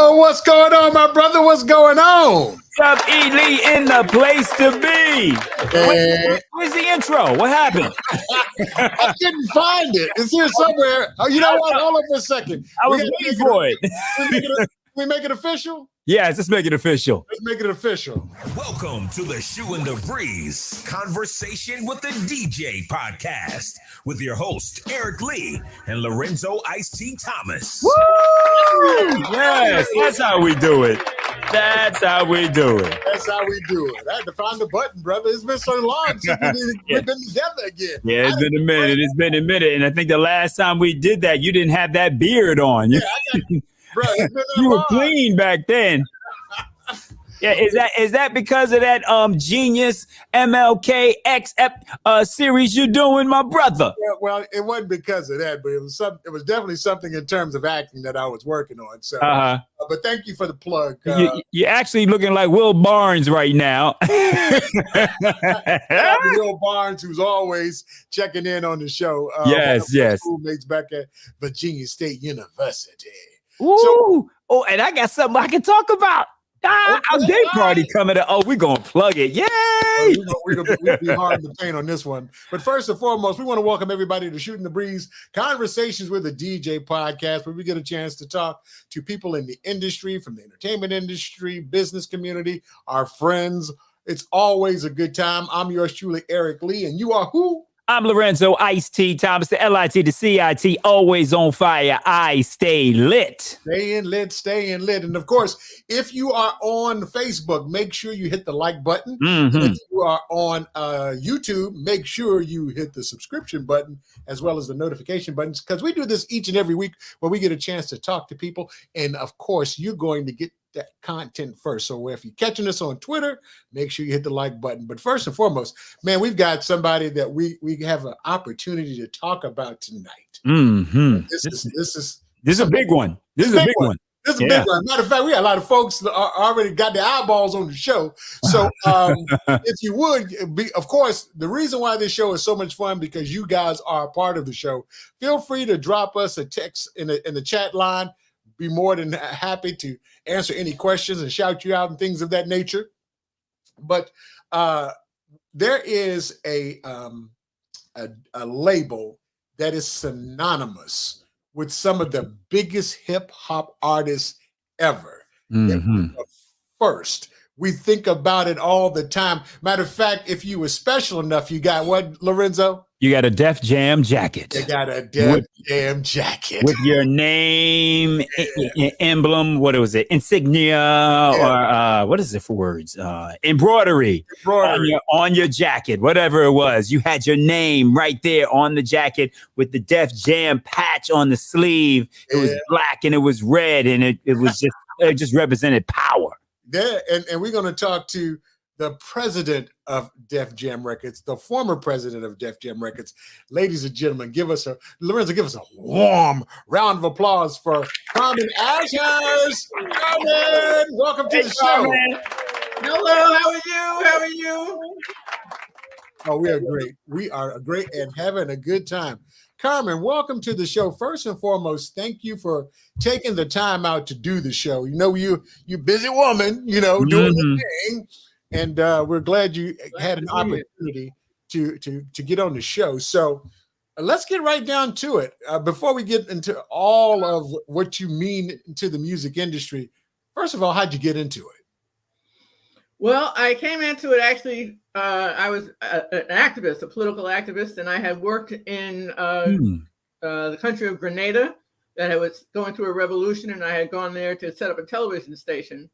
Lorenzo, what's going on, my brother? What's going on? What's up, E. Lee, in the place to be? Where's the intro? What happened? I couldn't find it. It's here somewhere. Oh, you know what? Hold on for a second. I was waiting for it. We make it official? Yes, let's make it official. Let's make it official. Welcome to the Shoe in the Breeze Conversation with the DJ podcast with your host, Eric Lee and Lorenzo Ice-T Thomas. Woo! Yes, that's how we do it. That's how we do it. That's how we do it. I had to find the button, brother. It's been so long since we've been together again. Yeah, it's been a minute. It's been a minute. And I think the last time we did that, you didn't have that beard on. Yeah, bro, you were clean back then. Yeah, is that because of that genius MLK X series you're doing, my brother? Yeah, well, it wasn't because of that, but it was definitely something in terms of acting that I was working on. So, but thank you for the plug. You're actually looking like Will Barnes right now. Will Barnes, who's always checking in on the show. Yes. Schoolmates back at Virginia State University. Ooh, and I got something I can talk about. Our day party coming up. Oh, we're going to plug it. Yay! We're going to be hard to paint on this one. But first and foremost, we want to welcome everybody to Shooting the Breeze Conversations with a DJ podcast, where we get a chance to talk to people in the industry, from the entertainment industry, business community, our friends. It's always a good time. I'm yours truly, Eric Lee, and you are who? I'm Lorenzo Ice-T Thomas, the L-I-T, the C-I-T, always on fire. I stay lit. Staying lit. And of course, if you are on Facebook, make sure you hit the like button. Mm-hmm. And if you are on YouTube, make sure you hit the subscription button as well as the notification buttons, because we do this each and every week where we get a chance to talk to people. And of course, you're going to get that content first. So if you're catching us on Twitter, make sure you hit the like button. But first and foremost, man, we've got somebody that we have an opportunity to talk about tonight. Mm-hmm. This is a big one. This is a big one. This is a big one. Matter of fact, we got a lot of folks that already got their eyeballs on the show. So if you would, of course, the reason why this show is so much fun, because you guys are a part of the show. Feel free to drop us a text in the chat line. Be more than happy to answer any questions and shout you out and things of that nature. But there is a label that is synonymous with some of the biggest hip hop artists ever. Mm-hmm. First, we think about it all the time. Matter of fact, if you were special enough, you got what, Lorenzo? You got a Def-Jam jacket. You got a Def-Jam jacket. With your name, emblem, what was it? Insignia, or what is it for words? Embroidery. On your jacket, whatever it was. You had your name right there on the jacket with the Def-Jam patch on the sleeve. It was black and it was red, and it just represented power. Yeah, and we're going to talk to the president of Def-Jam Records, the former president of Def-Jam Records. Ladies and gentlemen, Lorenzo, give us a warm round of applause for Carmen Ashhurst. Carmen, welcome to the show. Hello, how are you? Oh, we are great. We are great and having a good time. Carmen, welcome to the show. First and foremost, thank you for taking the time out to do the show. You know, you're a busy woman, doing the thing. And we're glad you had an opportunity to get on the show. So let's get right down to it. Before we get into all of what you mean to the music industry, first of all, how'd you get into it? Well, I came into it actually. I was an activist, a political activist, and I had worked in the country of Grenada that was going through a revolution, and I had gone there to set up a television station.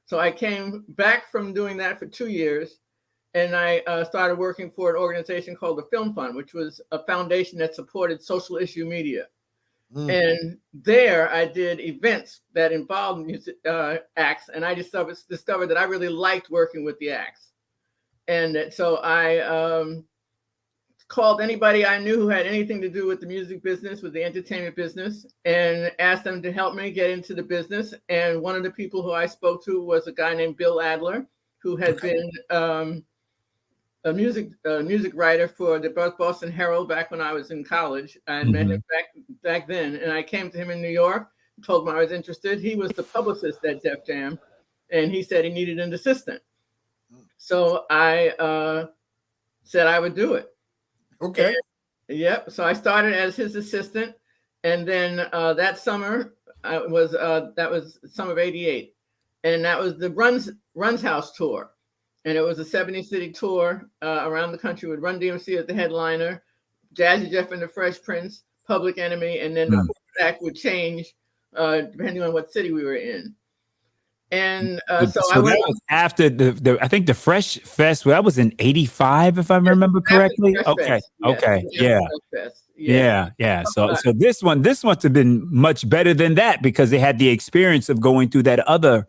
So I came back from doing that for 2 years, and I started working for an organization called the Film Fund, which was a foundation that supported social issue media. And there I did events that involved music acts, and I discovered that I really liked working with the acts. And so I called anybody I knew who had anything to do with the music business, with the entertainment business, and asked them to help me get into the business. And one of the people who I spoke to was a guy named Bill Adler, who had been a music writer for the Boston Herald back when I was in college. I met him back then, and I came to him in New York, told him I was interested. He was the publicist at Def-Jam, and he said he needed an assistant. So I said I would do it. Okay. And, yep. So I started as his assistant, and then that summer that was summer of '88, and that was the Run's House tour, and it was a 70-city tour around the country with Run DMC as the headliner, Jazzy Jeff and the Fresh Prince, Public Enemy, and then the act would change depending on what city we were in. And so I went that was after I think the Fresh Fest. Well, that was in '85, if I remember correctly. Okay, okay, yeah. So this one must have been much better than that because they had the experience of going through that other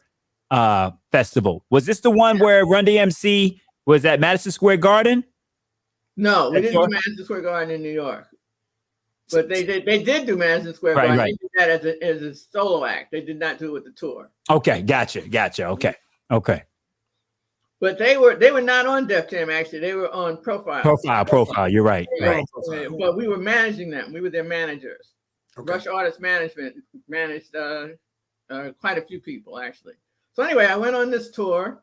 festival. Was this the one where Run DMC was at Madison Square Garden? No, we didn't do Madison Square Garden in New York. But they did do Madison Square Garden. Right. They did that as a solo act. They did not do it with the tour. Okay, gotcha. Okay. But they were not on Def Jam actually. They were on Profile. Profile. You're right. Right. But we were managing them. We were their managers. Okay. Rush Artist Management managed quite a few people actually. So anyway, I went on this tour.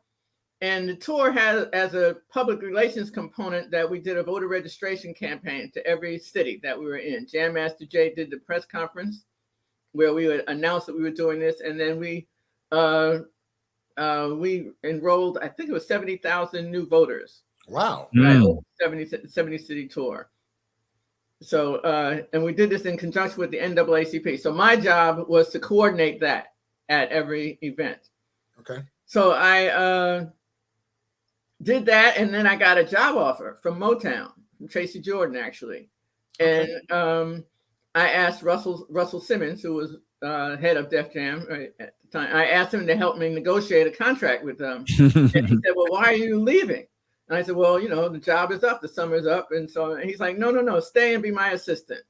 And the tour had as a public relations component that we did a voter registration campaign to every city that we were in. Jam Master Jay did the press conference where we would announce that we were doing this. And then we enrolled, I think it was 70,000 new voters. Wow. Right? 70 city tour. So, and we did this in conjunction with the NAACP. So my job was to coordinate that at every event. Okay. So I did that, and then I got a job offer from Motown, from Tracy Jordan, actually. And I asked Russell Simmons, who was head of Def Jam right, at the time, I asked him to help me negotiate a contract with them. And he said, well, why are you leaving? And I said, well, the job is up, the summer's up. And so he's like, no, stay and be my assistant.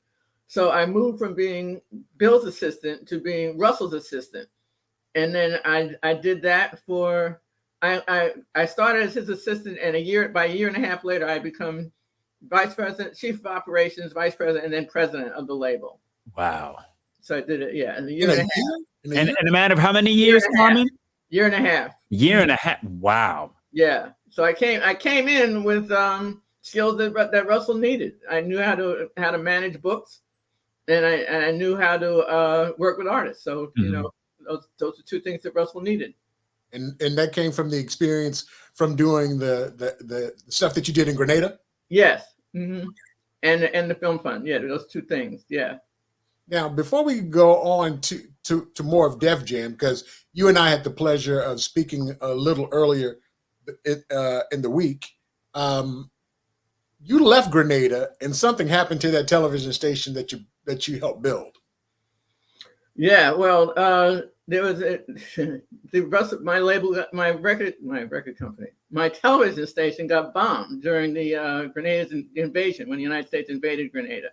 So I moved from being Bill's assistant to being Russell's assistant. And then I did that for, I started as his assistant, and by a year and a half later, I become vice president, chief of operations, vice president, and then president of the label. Wow. So I did it, in a year and a half. And in a matter of how many years, Carmen? Year and a half. Year and a half. Wow. Yeah. So I came in with skills that Russell needed. I knew how to manage books, and I knew how to work with artists. So those are two things that Russell needed. And that came from the experience from doing the stuff that you did in Grenada? Yes. Mm-hmm. And the film fund. Yeah, those two things. Yeah. Now, before we go on to more of Def Jam, because you and I had the pleasure of speaking a little earlier in the week, you left Grenada and something happened to that television station that you helped build. Yeah, well, there was my label, my record company, my television station got bombed during the Grenada's invasion, when the United States invaded Grenada.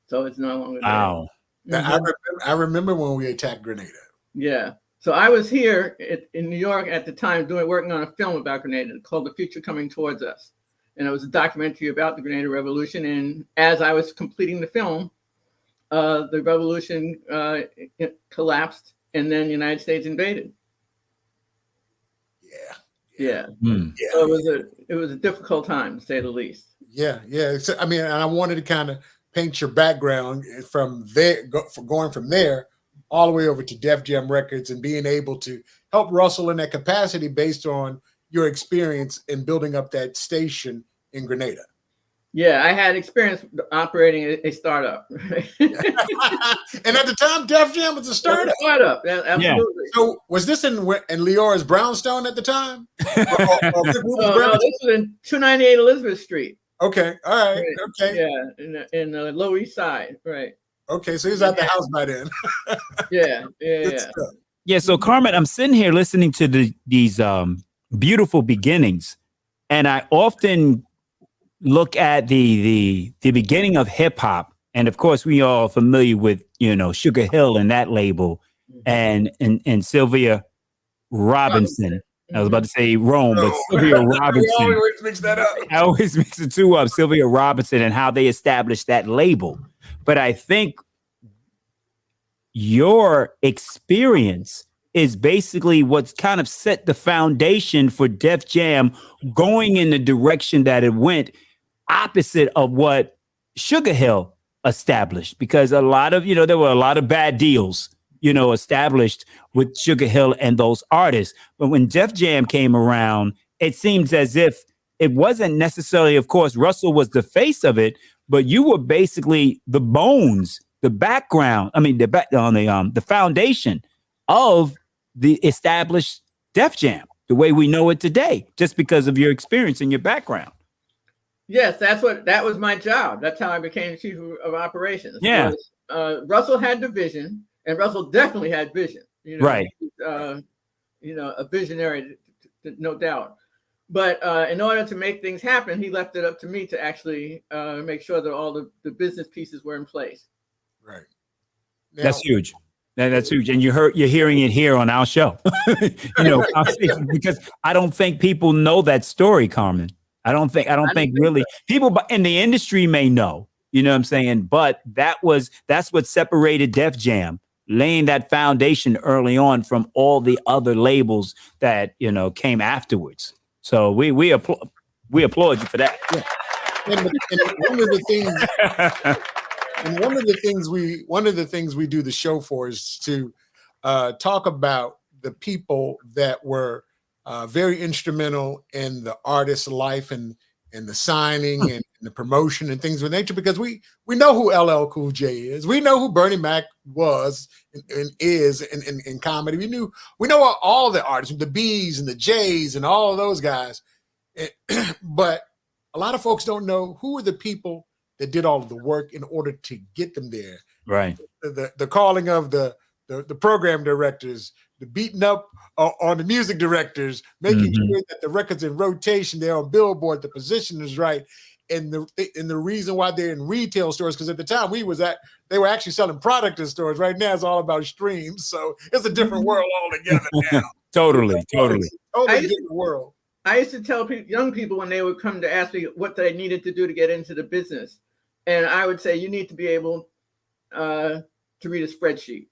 So it's no longer there. Wow. Mm-hmm. I remember when we attacked Grenada. Yeah. So I was here in New York at the time working on a film about Grenada called The Future Coming Towards Us. And it was a documentary about the Grenada Revolution. And as I was completing the film, the revolution collapsed, and then the United States invaded. Yeah. So it was a difficult time, to say the least. Yeah. So, I mean, and I wanted to kind of paint your background from there, going from there all the way over to Def Jam Records and being able to help Russell in that capacity based on your experience in building up that station in Grenada. Yeah, I had experience operating a startup. And at the time, Def Jam was a startup. Absolutely. Yeah. So was this in Leora's Brownstone at the time? No, this was in 298 Elizabeth Street. Okay, all right. Okay. Yeah, in the Lower East Side, right. Okay, so he was at the house by then. Yeah, so Carmen, I'm sitting here listening to these beautiful beginnings, and I often look at the beginning of hip hop, and of course we all familiar with Sugar Hill and that label, and Sylvia Robinson. I was about to say Rome, but Sylvia Robinson. I always mix that up. I always mix the two up. Sylvia Robinson and how they established that label. But I think your experience is basically what's kind of set the foundation for Def Jam going in the direction that it went, opposite of what Sugar Hill established. Because a lot of, there were a lot of bad deals, established with Sugar Hill and those artists. But when Def Jam came around, it seems as if it wasn't necessarily, of course, Russell was the face of it, but you were basically the bones, the background, the foundation of the established Def Jam, the way we know it today, just because of your experience and your background. Yes, that was my job. That's how I became chief of operations. Yeah. Russell had the vision, and Russell definitely had vision. Right. A visionary, no doubt. But in order to make things happen, he left it up to me to actually make sure that all the business pieces were in place. Right. Now, that's huge. That's huge. And you're hearing it here on our show. Because I don't think people know that story, Carmen. I don't think really so. People in the industry may know, you know what I'm saying? But that's what separated Def Jam, laying that foundation early on from all the other labels that, came afterwards. So we applaud you for that. Yeah. And one of the things we do the show for is to talk about the people that were very instrumental in the artist's life and the signing and the promotion and things of nature, because we know who LL Cool J is. We know who Bernie Mac was and is in comedy. We know all the artists, the B's and the J's and all of those guys. But a lot of folks don't know who are the people that did all of the work in order to get them there. Right. The calling of the program directors, the beating up on the music directors, making sure that the record's in rotation, they're on Billboard, the position is right, and the reason why they're in retail stores, because at the time they were actually selling product in stores. Right now it's all about streams, so it's a different world altogether now. Totally different world. I used to tell young people when they would come to ask me what they needed to do to get into the business, and I would say you need to be able to read a spreadsheet.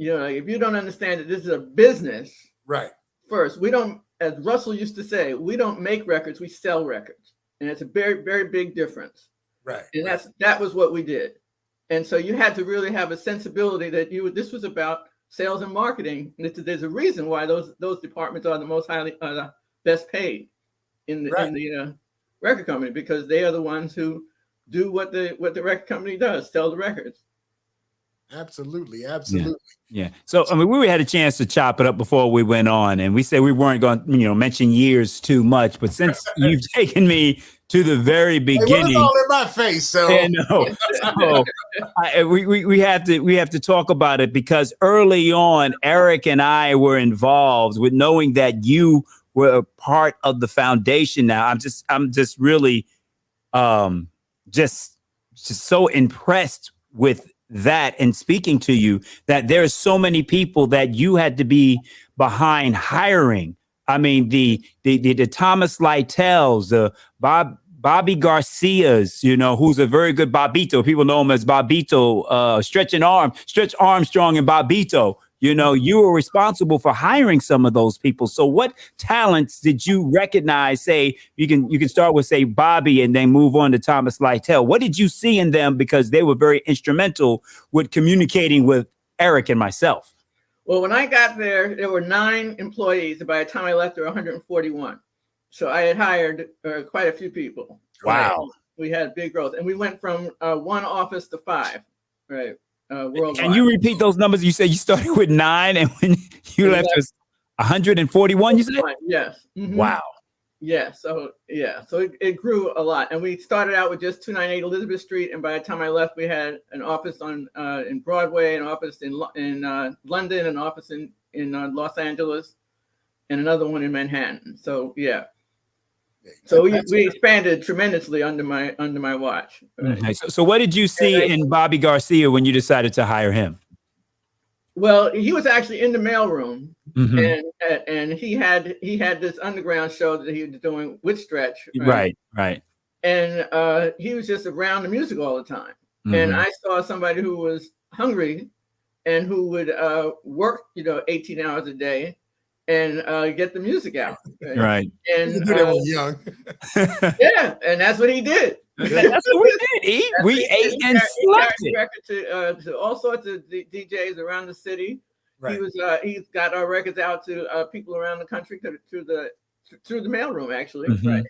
If you don't understand that this is a business, right? First, we don't, as Russell used to say, we don't make records, we sell records. And it's a very, very big difference. Right. And that was what we did. And so you had to really have a sensibility that this was about sales and marketing. And there's a reason why those departments are the best paid in the record company, because they are the ones who do what the record company does, sell the records. Absolutely. Yeah. So we had a chance to chop it up before we went on, and we said we weren't going to mention years too much, but since you've taken me to the very beginning, it's all in my face. So, we have to talk about it, because early on, Eric and I were involved with knowing that you were a part of the foundation. Now, I'm just really just so impressed with that, and speaking to you, that there's so many people that you had to be behind hiring. I mean, the Thomas Lytells, the Bobby Garcias, who's a very good Bobito. People know him as Bobito, Stretch Armstrong and Bobito. You were responsible for hiring some of those people. So what talents did you recognize? Say, you can start with, say, Bobby, and then move on to Thomas Lytell. What did you see in them? Because they were very instrumental with communicating with Eric and myself. Well, when I got there were 9 employees. By the time I left, there were 141. So I had hired quite a few people. Wow. We had big growth. And we went from 1 office to 5, right? Worldwide. Can you repeat those numbers? You said you started with 9, and when you left, it was 141, you said? Yes. Mm-hmm. Wow. Yeah. So it grew a lot. And we started out with just 298 Elizabeth Street. And by the time I left, we had an office in Broadway, an office in London, an office in Los Angeles, and another one in Manhattan. So, yeah. So we expanded tremendously under my watch. Right? Okay. So what did you see in Bobby Garcia when you decided to hire him? Well, he was actually in the mailroom, and he had this underground show that he was doing with Stretch. Right. And he was just around the music all the time. And I saw somebody who was hungry and who would work, 18 hours a day and get the music out. Right. And young. yeah, and that's what he did. That's what we did. We ate and slept it. Record to all sorts of DJs around the city. Right. He's got our records out to people around the country through the mailroom, actually. Mm-hmm. Right.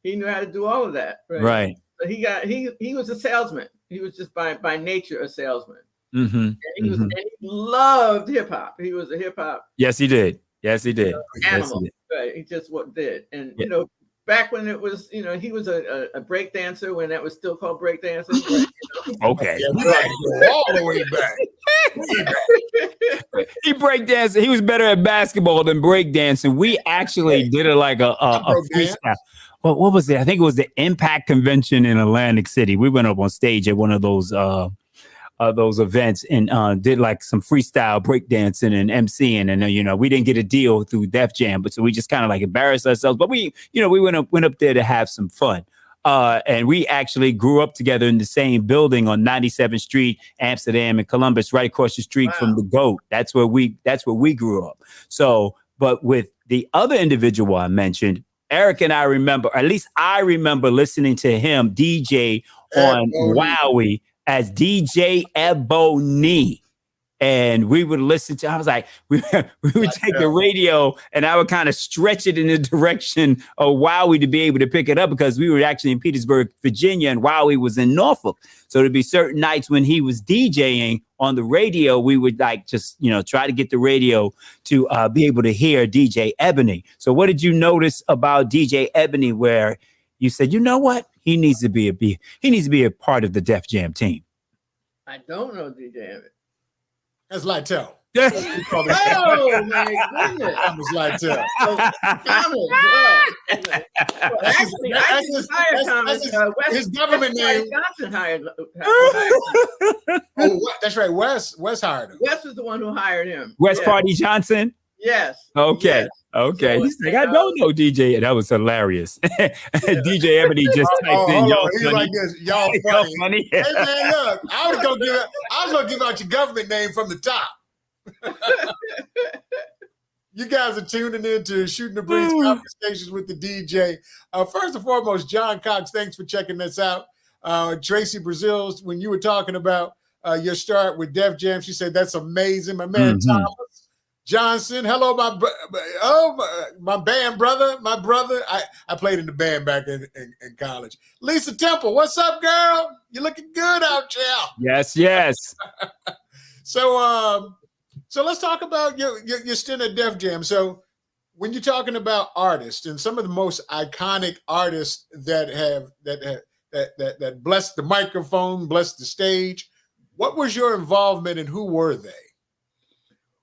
He knew how to do all of that. Right. So he was a salesman. He was just by nature a salesman. Mm-hmm. And he loved hip hop. He was a hip hop. Yes, he did. Yes, he did. Animal. Yes, he did. Right. He just did. And back when it was, he was a break dancer when that was still called break dancing. Right, Okay. All the way back. He break dancing. He was better at basketball than break dancing. We actually did it like a freestyle. Well, what was it? I think it was the Impact Convention in Atlantic City. We went up on stage at one of those events and did like some freestyle breakdancing and MCing, and we didn't get a deal through Def-Jam, but so we just kind of like embarrassed ourselves. But we went up there to have some fun, and we actually grew up together in the same building on 97th Street, Amsterdam and Columbus, right across the street from the GOAT. That's where we grew up. So, but with the other individual I mentioned, Eric and I remember, or at least I remember listening to him DJ on Wowie as DJ Ebony. And we would listen to, I was like, we would take the radio and I would kind of stretch it in the direction of Wowie to be able to pick it up, because we were actually in Petersburg, Virginia, and Wowie was in Norfolk. So there'd be certain nights when he was DJing on the radio, we would like just, try to get the radio to be able to hear DJ Ebony. So what did you notice about DJ Ebony where you said, you know what? He needs to be a part of the Def Jam team? I don't know DJ Ebony. That's Lytel. Oh my goodness! That was Lytel. Actually, I didn't hire Thomas. His government name. Johnson hired. That's right. Wes hired him. Wes was the one who hired him. Wes Party Johnson. Yes. Okay. Yes. Okay. He's like, I don't know DJ. That was hilarious. DJ Ebony just typed in, y'all funny. Like this, y'all funny. Hey man, look, I was gonna give out your government name from the top. You guys are tuning in to Shooting the Breeze Conversations with the DJ. First and foremost, John Cox, thanks for checking this out. Tracy Brazil, when you were talking about your start with Def Jam, she said that's amazing. My man Thomas Johnson, hello, my band brother, my brother. I played in the band back in college. Lisa Temple, what's up, girl? You looking good out there? Yes. So let's talk about your stint at Def Jam. So when you're talking about artists and some of the most iconic artists that blessed the microphone, blessed the stage, what was your involvement and who were they?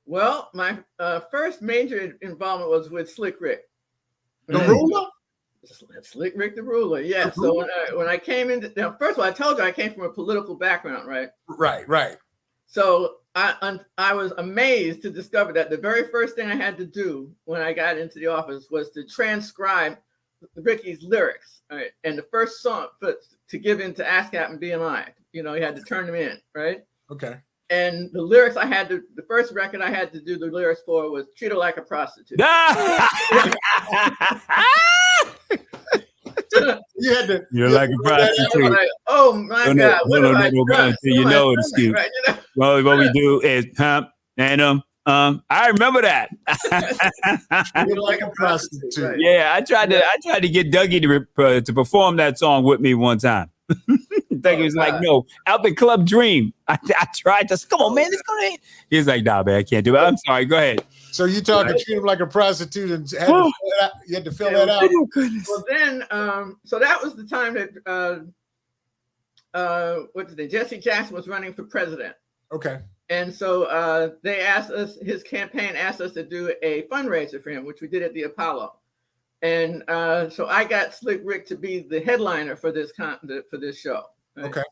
Well, my first major involvement was with Slick Rick. The Ruler? Slick Rick the Ruler, yes. So when I came in, now, first of all, I told you I came from a political background, right? Right. So I was amazed to discover that the very first thing I had to do when I got into the office was to transcribe Ricky's lyrics, right? And the first song to give into ASCAP and BMI, you had to turn them in, right? Okay. And the lyrics the first record I had to do the lyrics for was Treat Her Like a Prostitute. You're like a prostitute. Oh my God. You know the excuse. Right, Well, what we do is pump and I remember that. You're like a prostitute. Right. Yeah, I tried to get Dougie to perform that song with me one time. Dougie was like, no, Alvin Club Dream. I tried to, come on, man, let's go ahead. He was like, nah, man, I can't do it. I'm sorry, go ahead. So you talking treat him like a prostitute and you had to fill that out. Oh, goodness. Well, then, so that was the time that Jesse Jackson was running for president. Okay. And so his campaign asked us to do a fundraiser for him, which we did at the Apollo. And so I got Slick Rick to be the headliner for this show. Right? Okay.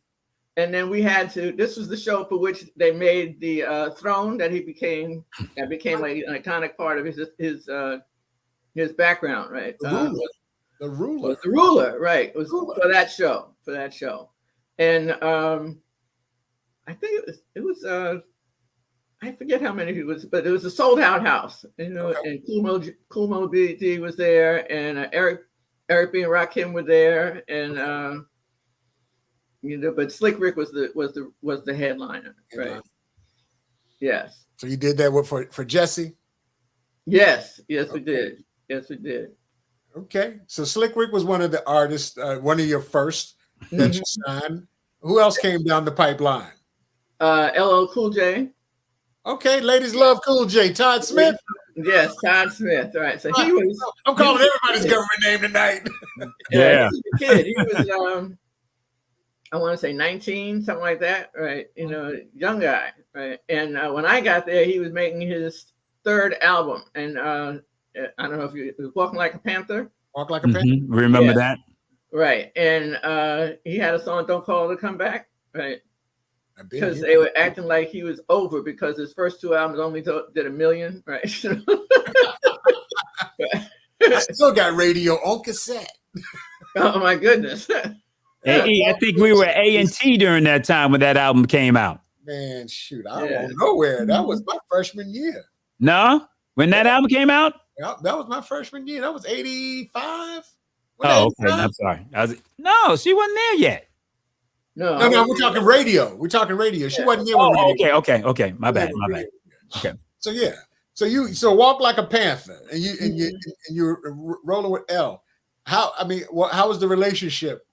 And then this was the show for which they made the throne that became like an iconic part of his background, right? The Ruler. The Ruler, right. It was for that show. And I think it was I forget how many people, but it was a sold out house, you know, okay. And Kool Moe D was there, and Eric B. and Rakim were there, and you know, but Slick Rick was the headliner, right? Yes. So you did that for Jesse? Yes, we did. Yes, we did. Okay, so Slick Rick was one of the artists, one of your first that you signed. Who else came down the pipeline? LL Cool J. Okay, ladies love Cool J. Todd Smith. Yes, Todd Smith. All right, so he was. I'm calling everybody's government name tonight. Yeah, he was a kid. He was. I want to say 19, something like that. Right, you know, young guy. Right, and when I got there, he was making his third album, and I don't know if you was Walking Like a Panther. Walk Like a Panther. Remember that? Right, and he had a song "Don't Call to Come Back." Right. Because they were acting like he was over because his first two albums only did 1 million, right? I still got radio on cassette. Oh my goodness! Hey, I think we were A&T during that time when that album came out. Man, shoot, I don't know nowhere. That was my freshman year. No, when that album came out, that was my freshman year. That was 85. Oh, okay. I'm sorry. No, she wasn't there yet. No, we're talking radio. She wasn't there. Okay. My bad. Okay. So yeah. So Walk Like a Panther, and you're rolling with L. How was the relationship?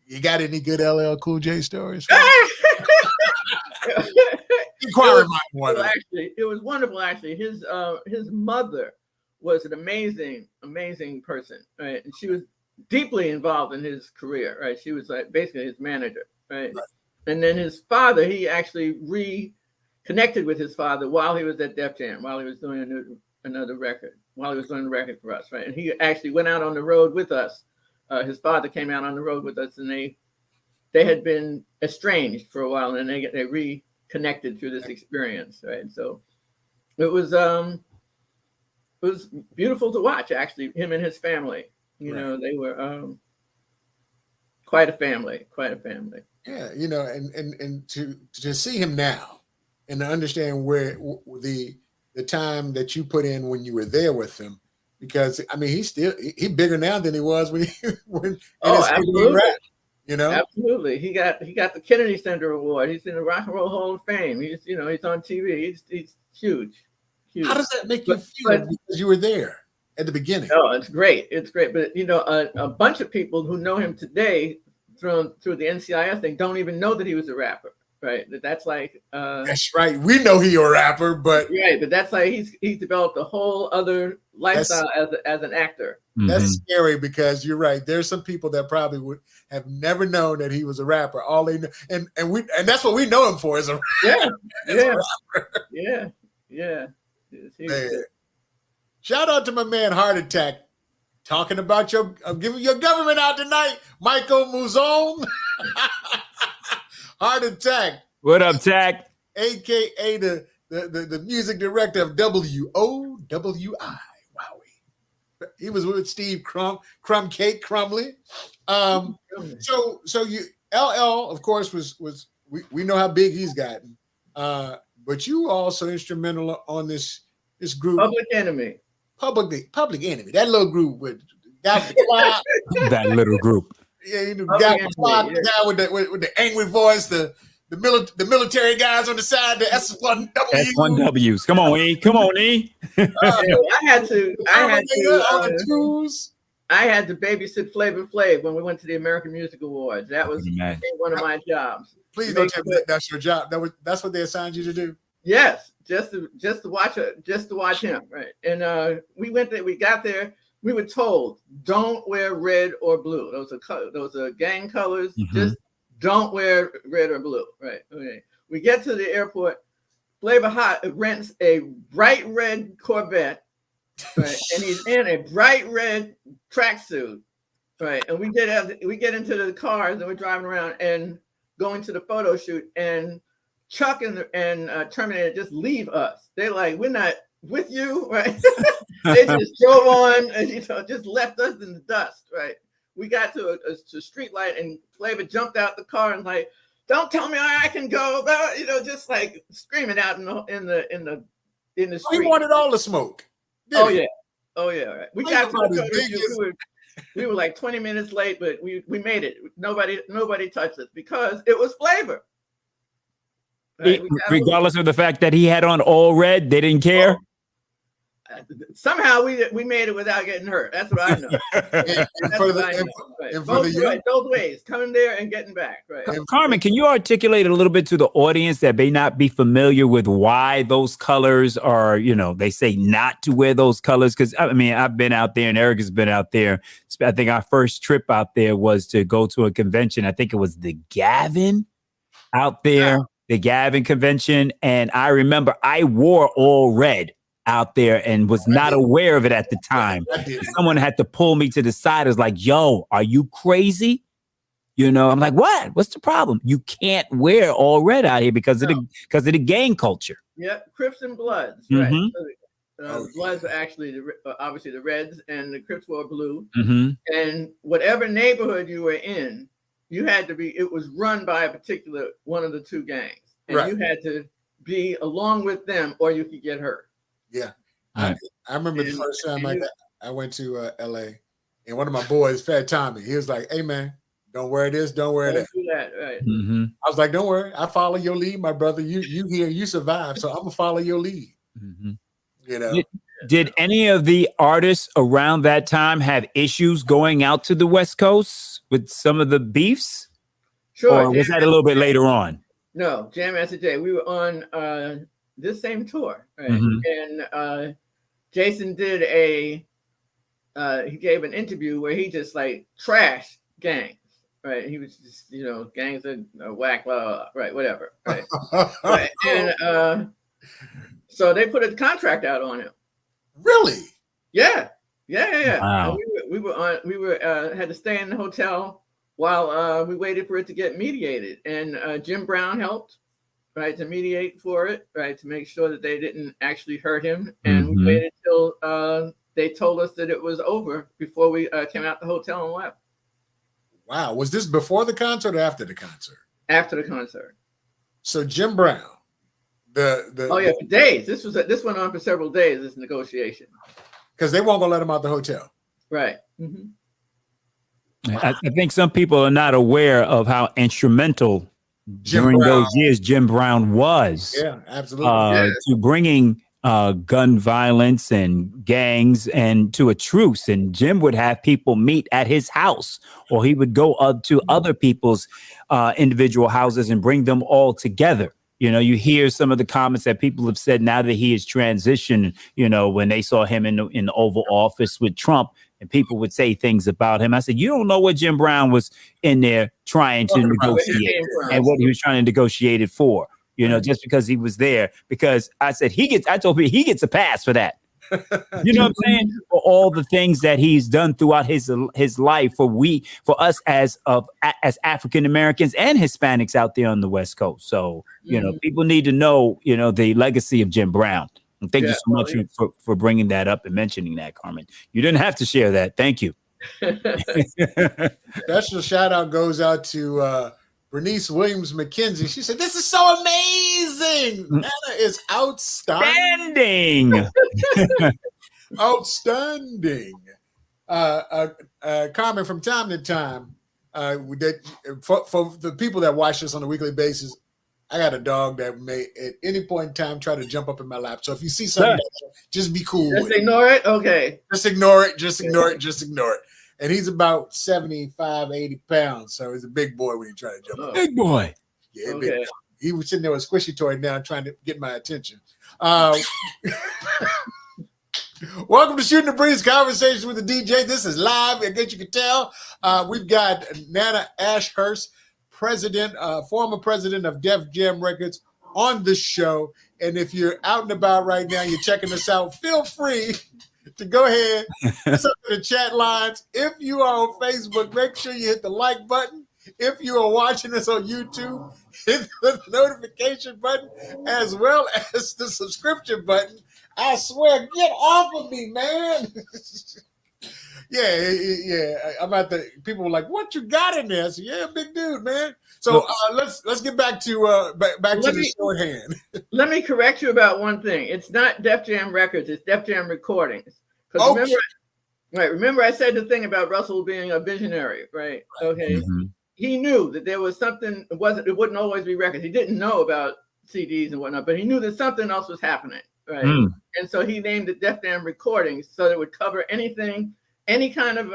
You got any good LL Cool J stories? It was wonderful. Actually, his mother was an amazing person, right? And she was deeply involved in his career, right? She was like basically his manager. Right. And then his father, he actually reconnected with his father while he was at Def-Jam, while he was doing another record, while he was doing the record for us, right? And he actually went out on the road with us. His father came out on the road with us, and they had been estranged for a while, and they reconnected through this experience, right? So it was beautiful to watch, actually, him and his family. You know, they were quite a family. Yeah, you know, and to see him now and to understand where the time that you put in when you were there with him, because I mean he's bigger now than he was when absolutely. Rap, you know, absolutely. He got the Kennedy Center Award. He's in the Rock and Roll Hall of Fame. He's on TV. He's huge. How does that make you feel because you were there at the beginning? Oh, it's great. But you know, a bunch of people who know him today through the NCIS thing don't even know that he was a rapper, right? That's like that's right. We know he a rapper, but but that's like he's developed a whole other lifestyle as an actor. That's scary because you're right. There's some people that probably would have never known that he was a rapper. All they know, and that's what we know him for is a rapper. Yeah. Man. Shout out to my man Heart Attack. Talking about giving your government out tonight, Michael Muzone. Heart Attack. What up, Tack? AKA the music director of WOWI. Wowie. He was with Steve Crumb Cake Crumley. So you LL, of course, was we know how big he's gotten. But you also instrumental on this group. Public Enemy. Public Enemy. That little group with that little group. Yeah, the guy with the angry voice, the military guys on the side, the S1Ws. Come on, E. I had to babysit Flavor Flav when we went to the American Music Awards. That was one of my jobs. Please don't tell me that's your job. That's what they assigned you to do. Yes, just to watch him, right? And we got there. We were told, don't wear red or blue. Those are gang colors. Mm-hmm. Just don't wear red or blue, right? Okay. We get to the airport. Flavor Hot rents a bright red Corvette, right? And he's in a bright red tracksuit, right? And we get into the cars and we're driving around and going to the photo shoot, and Chuck and Terminator just leave us. They're like, we're not with you, right? They just drove on and just left us in the dust, right? We got to a street light and Flavor jumped out the car and like, don't tell me I can go, you know, just like screaming out in the street. He wanted all the smoke. Oh yeah, right. We got to the biggest... we were like 20 minutes late, but we made it. Nobody touched us because it was flavor. Right? Regardless of the fact that he had on all red, they didn't care. Somehow we made it without getting hurt. That's what I know. Both ways, coming there and getting back. Right. Carmen, can you articulate a little bit to the audience that may not be familiar with why those colors are, you know, they say not to wear those colors? Because I mean, I've been out there and Eric has been out there. I think our first trip out there was to go to a convention. I think it was the Gavin out there, the Gavin convention. And I remember I wore all red out there and was not aware of it at the time. Someone had to pull me to the side. It was like, yo, are you crazy? You know, I'm like, what? What's the problem? You can't wear all red out here because of the gang culture. Yeah, Crips and Bloods, right? So, Bloods are actually obviously the Reds, and the Crips were blue. And whatever neighborhood you were in, you had to be. It was run by a particular one of the two gangs, and you had to be along with them, or you could get hurt. Yeah, I remember the first time I went to LA, and one of my boys, Fat Tommy, he was like, "Hey man, don't wear this, don't wear that." Right. I was like, "Don't worry, I follow your lead, my brother. You here, you survive, so I'm gonna follow your lead." You know. Did any of the artists around that time have issues going out to the West Coast with some of the beefs? Sure. Or was that a little bit later on? No, Jam Master Jay. We were on this same tour, right? And Jason did he gave an interview where he just like trashed gangs, right? He was just, you know, gangs are whack, right, whatever, right? Right. And so they put a contract out on him. Really? Yeah. Wow. We had to stay in the hotel while we waited for it to get mediated, and Jim Brown helped. Right, to mediate for it, right, to make sure that they didn't actually hurt him. And we waited till they told us that it was over before we came out the hotel and left. Wow. Was this before the concert or after the concert? After the concert. So Jim Brown, for days. This went on for several days, this negotiation. Because they weren't going to let him out the hotel. Right. I think some people are not aware of how instrumental during those years Jim Brown was. Yeah, absolutely. To bringing gun violence and gangs and to a truce. And Jim would have people meet at his house, or he would go up to other people's individual houses and bring them all together. You know, you hear some of the comments that people have said now that he has transitioned, you know, when they saw him in the Oval Office with Trump, and people would say things about him. I said, you don't know what Jim Brown was in there trying to negotiate and what he was trying to negotiate it for, you know, just because he was there. Because I said, I told people he gets a pass for that. You know what I'm saying? For all the things that he's done throughout his life for us as African Americans and Hispanics out there on the West Coast. So, you know, people need to know, you know, the legacy of Jim Brown. And thank you so much for bringing that up and mentioning that, Carmen. You didn't have to share that. Thank you. Special shout out goes out to Bernice Williams McKenzie. She said, "This is so amazing. Anna is outstanding." Outstanding. Carmen, from time to time, for the people that watch this on a weekly basis, I got a dog that may at any point in time try to jump up in my lap. So if you see something, just be cool. Just ignore it. Okay. Just ignore it. Just ignore it. Just ignore it. And he's about 75, 80 pounds. So he's a big boy when he try to jump up. Big boy. Yeah, big boy. He was sitting there with a squishy toy now trying to get my attention. Welcome to Shooting the Breeze Conversation with the DJ. This is live. I guess you can tell. We've got Nana Ashhurst, former president of Def-Jam Records, on the show. And if you're out and about right now, you're checking us out, feel free to go ahead and send the chat lines. If you are on Facebook, make sure you hit the like button. If you are watching us on YouTube, hit the notification button as well as the subscription button. I swear, get off of me, man. Yeah. I'm about to. People were like, "What you got in there?" I said, "Yeah, big dude, man." So let's get back to back to the shorthand. Let me correct you about one thing. It's not Def Jam Records. It's Def Jam Recordings. Because remember, I said the thing about Russell being a visionary, right? Okay. Mm-hmm. He knew that there was something. It wouldn't always be records. He didn't know about CDs and whatnot, but he knew that something else was happening, right? And so he named it Def Jam Recordings, so that it would cover anything, any kind of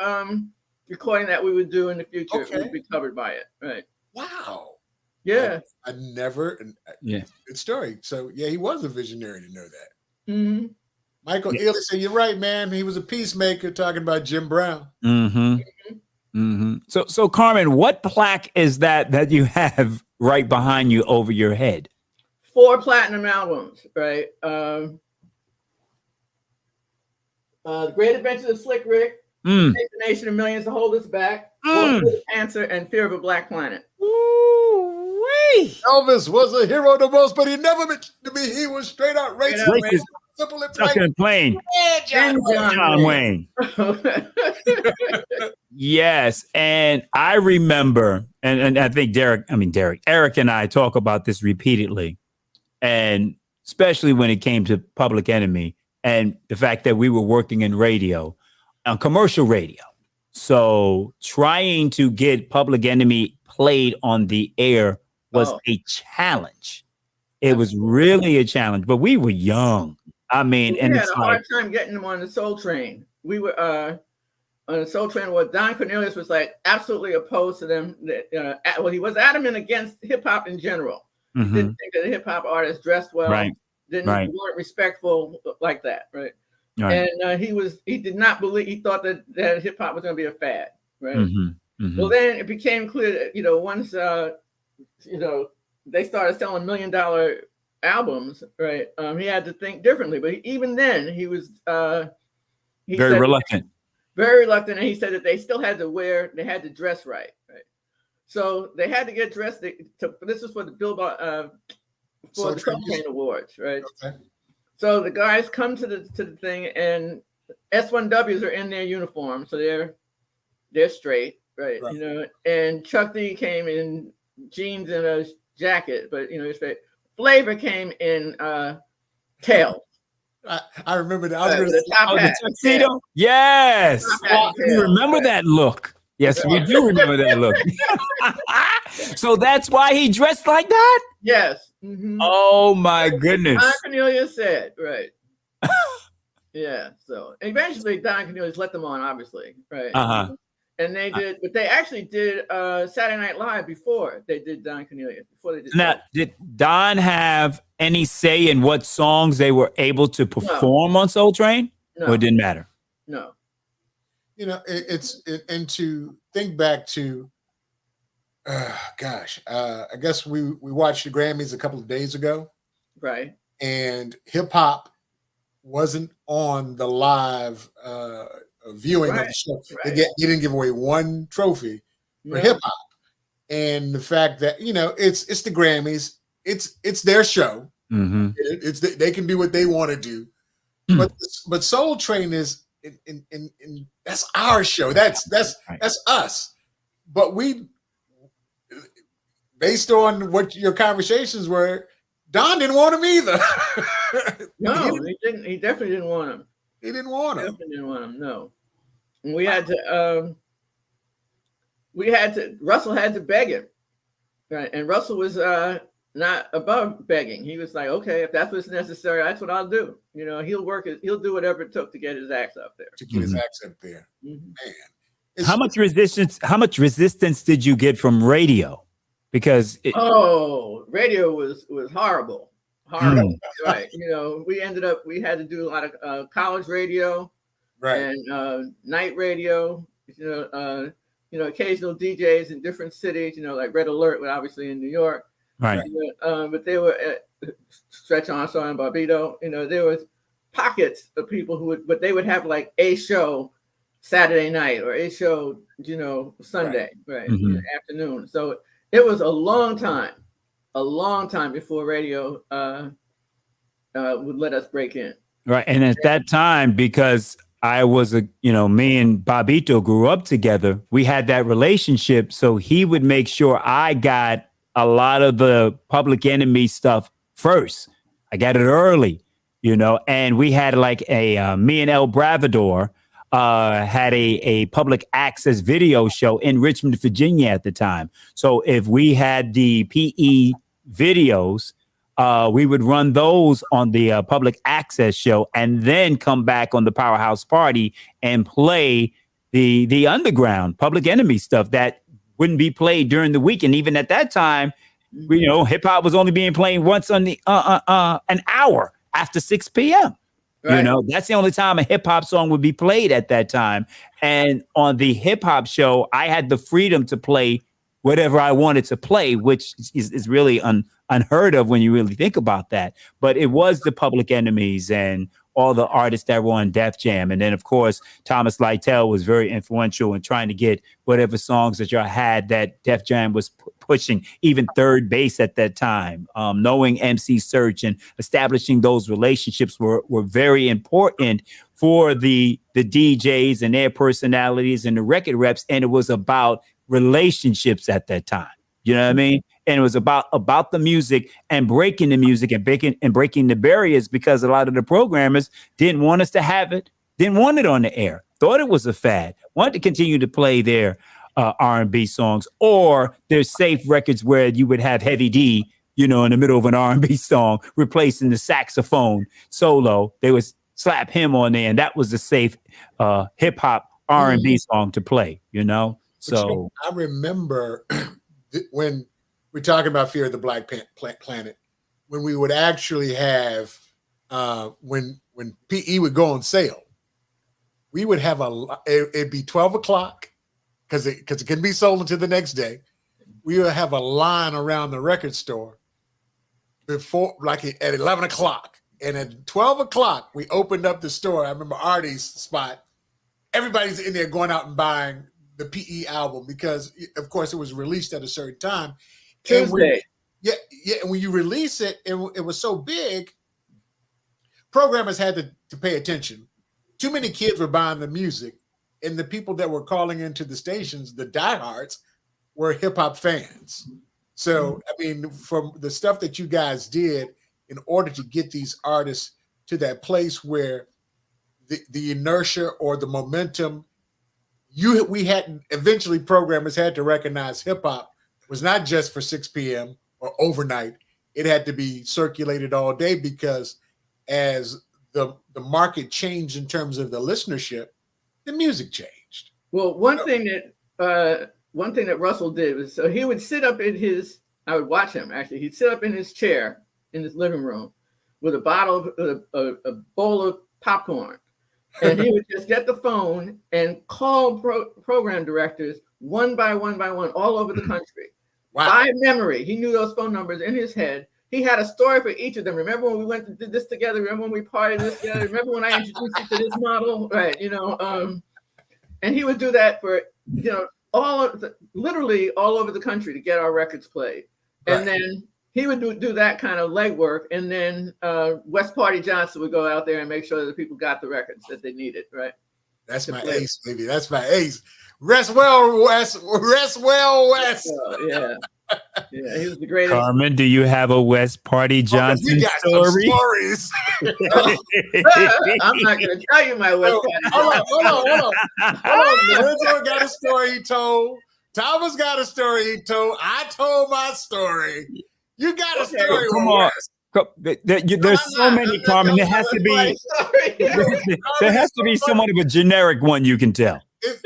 recording that we would do in the future would be covered by it, right? Wow. Yeah. I never. Yeah. Good story. So yeah, he was a visionary to know that. Mm-hmm. Michael Ealy said, "You're right, man. He was a peacemaker." Talking about Jim Brown. Mm-hmm. Mm-hmm. So Carmen, what plaque is that you have right behind you over your head? 4 platinum albums, right? The Great Adventures of Slick Rick, The Nation of Millions to Hold Us Back, Answer, and Fear of a Black Planet. Ooh-wee. Elvis was a hero to most, but he never meant to be. He was straight out racist. Simple and plain. Yeah, John Wayne. Yes, and I remember, and I think Eric and I talk about this repeatedly, and especially when it came to Public Enemy and the fact that we were working in radio, on commercial radio. So trying to get Public Enemy played on the air was a challenge. It was really a challenge, but we were young. I mean, we had a hard time getting them on the Soul Train. We were on the Soul Train where Don Cornelius was like absolutely opposed to them. Well, he was adamant against hip hop in general. Mm-hmm. Didn't think that the hip hop artists dressed well. Weren't respectful like that, right? And he did not believe. He thought that hip hop was going to be a fad, right? Mm-hmm. Mm-hmm. Well, then it became clear that once they started selling $1 million albums, right? He had to think differently. But even then, he was very reluctant. Very reluctant, and he said that they still had to dress right. So they had to get dressed. This is for the Billboard for the Soul Train Awards, right? Okay. So the guys come to the thing, and S1Ws are in their uniform, so they're straight, right? And Chuck D came in jeans and a jacket, but straight. Flavor came in tails. I remember that. The tuxedo. Yes. You remember that look? Yes, we do remember that look. So that's why he dressed like that? Yes. Mm-hmm. Oh my goodness. Don Cornelius said, right. Yeah. So eventually Don Cornelius let them on, obviously. Right. Uh-huh. And they did, but they actually did Saturday Night Live before they did Don Cornelius. Now, did Don have any say in what songs they were able to perform on Soul Train? No. Or it didn't matter? No. And to think back to, I guess we watched the Grammys a couple of days ago. Right. And hip hop wasn't on the live viewing of the show. Right. They didn't give away one trophy for hip hop. And the fact that, it's the Grammys, it's their show. Mm-hmm. They can do what they want to do. But Soul Train is in that's our show. That's us. But we, based on what your conversations were, Don didn't want him either. No, he didn't. He definitely didn't want him. He didn't want him. Definitely didn't want him. No. And we had to. Russell had to beg him, right? And Russell was not above begging. He was like, okay, if that's what's necessary, that's what I'll do. He'll do whatever it took to get his acts up there. Mm-hmm. Man, how much resistance did you get from radio? Because radio was horrible. Right? We had to do a lot of college radio, right, and night radio. Occasional DJs in different cities. Like Red Alert, obviously in New York. Right. But they were Stretch Armstrong and Barbito. There was pockets of people but they would have like a show Saturday night or a show, Sunday, right, in the afternoon. So it was a long time before radio would let us break in. Right. And at that time, because I was me and Bobito grew up together. We had that relationship. So he would make sure I got a lot of the Public Enemy stuff first. I got it early, and we had like me and El Bravador had a public access video show in Richmond, Virginia at the time. So if we had the PE videos, we would run those on the public access show and then come back on the Powerhouse Party and play the underground Public Enemy stuff that wouldn't be played during the week. And even at that time, hip hop was only being played once on the an hour after 6 p.m. Right. That's the only time a hip hop song would be played at that time. And on the hip hop show, I had the freedom to play whatever I wanted to play, which is really unheard of when you really think about that. But it was the Public Enemies and all the artists that were on Def Jam. And then, of course, Thomas Lytle was very influential in trying to get whatever songs that y'all had that Def Jam was pushing, even Third Base at that time. Knowing MC Search and establishing those relationships were very important for the DJs and their personalities and the record reps. And it was about relationships at that time. You know what I mean? And it was about the music and breaking the music and breaking the barriers, because a lot of the programmers didn't want us to have it, didn't want it on the air, thought it was a fad, wanted to continue to play their R&B songs or their safe records where you would have Heavy D, in the middle of an R&B song, replacing the saxophone solo. They would slap him on there, and that was the safe hip hop R&B song to play, So I remember when we're talking about Fear of the Black Planet, when we would actually have when PE would go on sale, we would have it'd be 12 o'clock because it can be sold until the next day. We would have a line around the record store before, like at 11 o'clock. And at 12 o'clock, we opened up the store. I remember Artie's spot. Everybody's in there going out and buying the PE album because, of course, it was released at a certain time. Tuesday. And when you release it, it was so big, programmers had to pay attention. Too many kids were buying the music, and the people that were calling into the stations, the diehards, were hip-hop fans. So, I mean, from the stuff that you guys did in order to get these artists to that place where the inertia or the momentum, eventually programmers had to recognize hip-hop was not just for 6 p.m. or overnight. It had to be circulated all day, because as the market changed in terms of the listenership, the music changed. Well, one thing that Russell did was, so he would sit up I would watch him actually. He'd sit up in his chair in his living room with a bowl of popcorn. And he would just get the phone and call program directors one by one all over the country. Wow. By memory. He knew those phone numbers in his head. He had a story for each of them. Remember when we went and did this together? Remember when we partied this together? Remember when I introduced you to this model? Right, and he would do that for, literally all over the country to get our records played. Right. And then he would do that kind of legwork, and then West Party Johnson would go out there and make sure that people got the records that they needed, right? That's my ace, baby. That's my ace. Rest well, West. Rest well, West. Yeah. Yeah, he was the greatest. Carmen, do you have a West Party Johnson story? Stories. I'm not going to tell you my West Party. Hold on. Lorenzo got a story he told. Thomas got a story he told. I told my story. You got a story. Come on. There's so many, Carmen. There has to be somewhat of a generic one you can tell.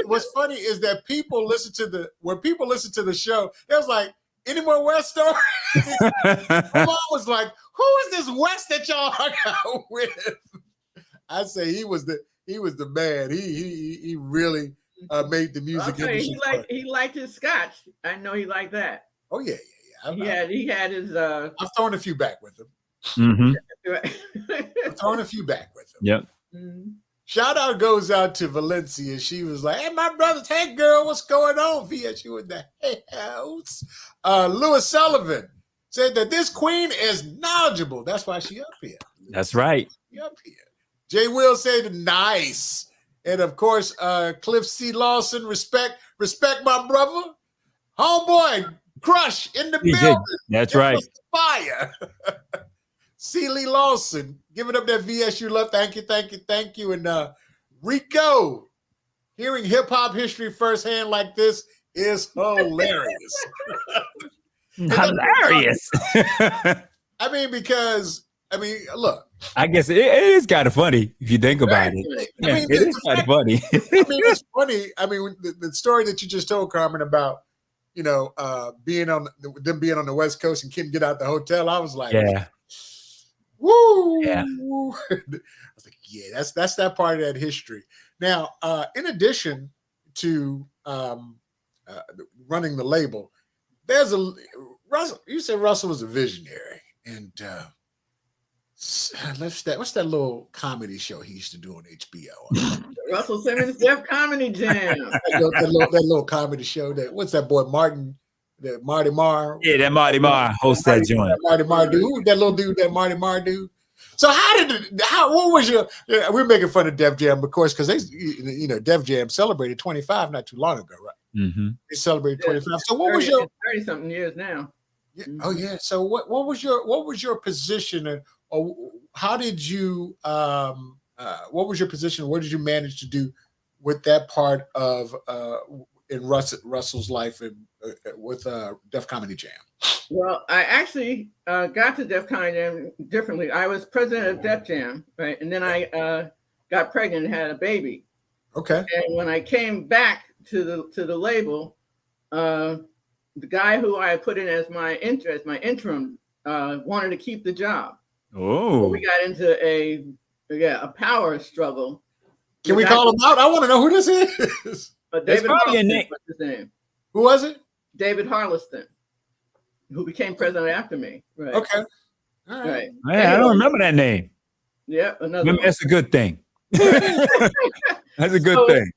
What's funny is that when people listen to the show, it was like, any more West stories? My mom was like, who is this West that y'all hung out with? I say he was the man. He really made the music industry. He liked his scotch. I know he liked that. Oh yeah. He had his. I'm throwing a few back with him. Mm-hmm. I'm throwing a few back with him. Yep. Mm-hmm. Shout out goes out to Valencia. She was like, hey, my brother's, hey, girl, what's going on? Via, she was in the house. Louis Sullivan said that this queen is knowledgeable. That's why she up here. That's right. She up here. Jay Will said, nice. And of course, Cliff C. Lawson, respect my brother. Homeboy, Crush in the building. That's right. Fire. C. Lee Lawson, giving up that VSU love. Thank you. And Rico, hearing hip hop history firsthand like this is hilarious. Hilarious. Look. I guess it is kind of funny if you think about it. It is kind of funny. It's funny. The story that you just told, Carmen, about being on the West Coast and couldn't get out the hotel. I was like, yeah, woo. Yeah. I was like, yeah, that's that part of that history. Now, in addition to running the label, there's Russell. You said Russell was a visionary, and what's that little comedy show he used to do on HBO? Russell Simmons' Def Comedy Jam. that little comedy show. What's that boy Martin? That Marty Marr. Yeah, that Marty Marr hosts that joint. Marty Marr dude. Who that little dude? That Marty Marr dude. So what was your? We're making fun of Def Jam, of course, because they, Def Jam celebrated 25 not too long ago, right? Mm-hmm. They celebrated 25. So what was your 30-something years now? Yeah, oh yeah. So what was your position, or how did you what was your position? What did you manage to do with that part of in Russell's life and with Def Comedy Jam? Well, I actually got to Def Comedy Jam differently. I was president of Def Jam, right, and then I got pregnant and had a baby. Okay. And when I came back to the label, the guy who I put in as my interim wanted to keep the job. Oh. So we got into a power struggle. Can we call him out? I want to know who this is. David Harleston was his name. Who was it? David Harleston, who became president after me. Right. Okay. All right. Man, I don't remember that name. Yeah, another. That's a good thing. That's a good thing.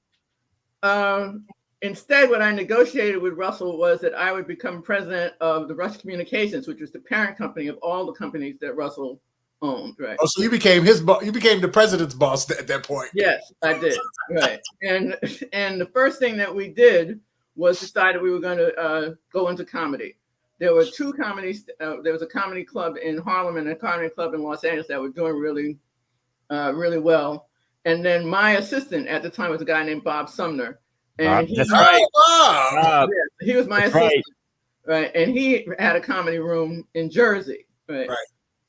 Instead, what I negotiated with Russell was that I would become president of the Rush Communications, which was the parent company of all the companies that Russell owned. Right. Oh, so you became his boss. You became the president's boss at that point. Yes, I did. Right. And the first thing that we did was decided we were going to go into comedy. There were two comedies. There was a comedy club in Harlem and a comedy club in Los Angeles that were doing really, really well. And then my assistant at the time was a guy named Bob Sumner. And he was my assistant. Right. And he had a comedy room in Jersey. Right.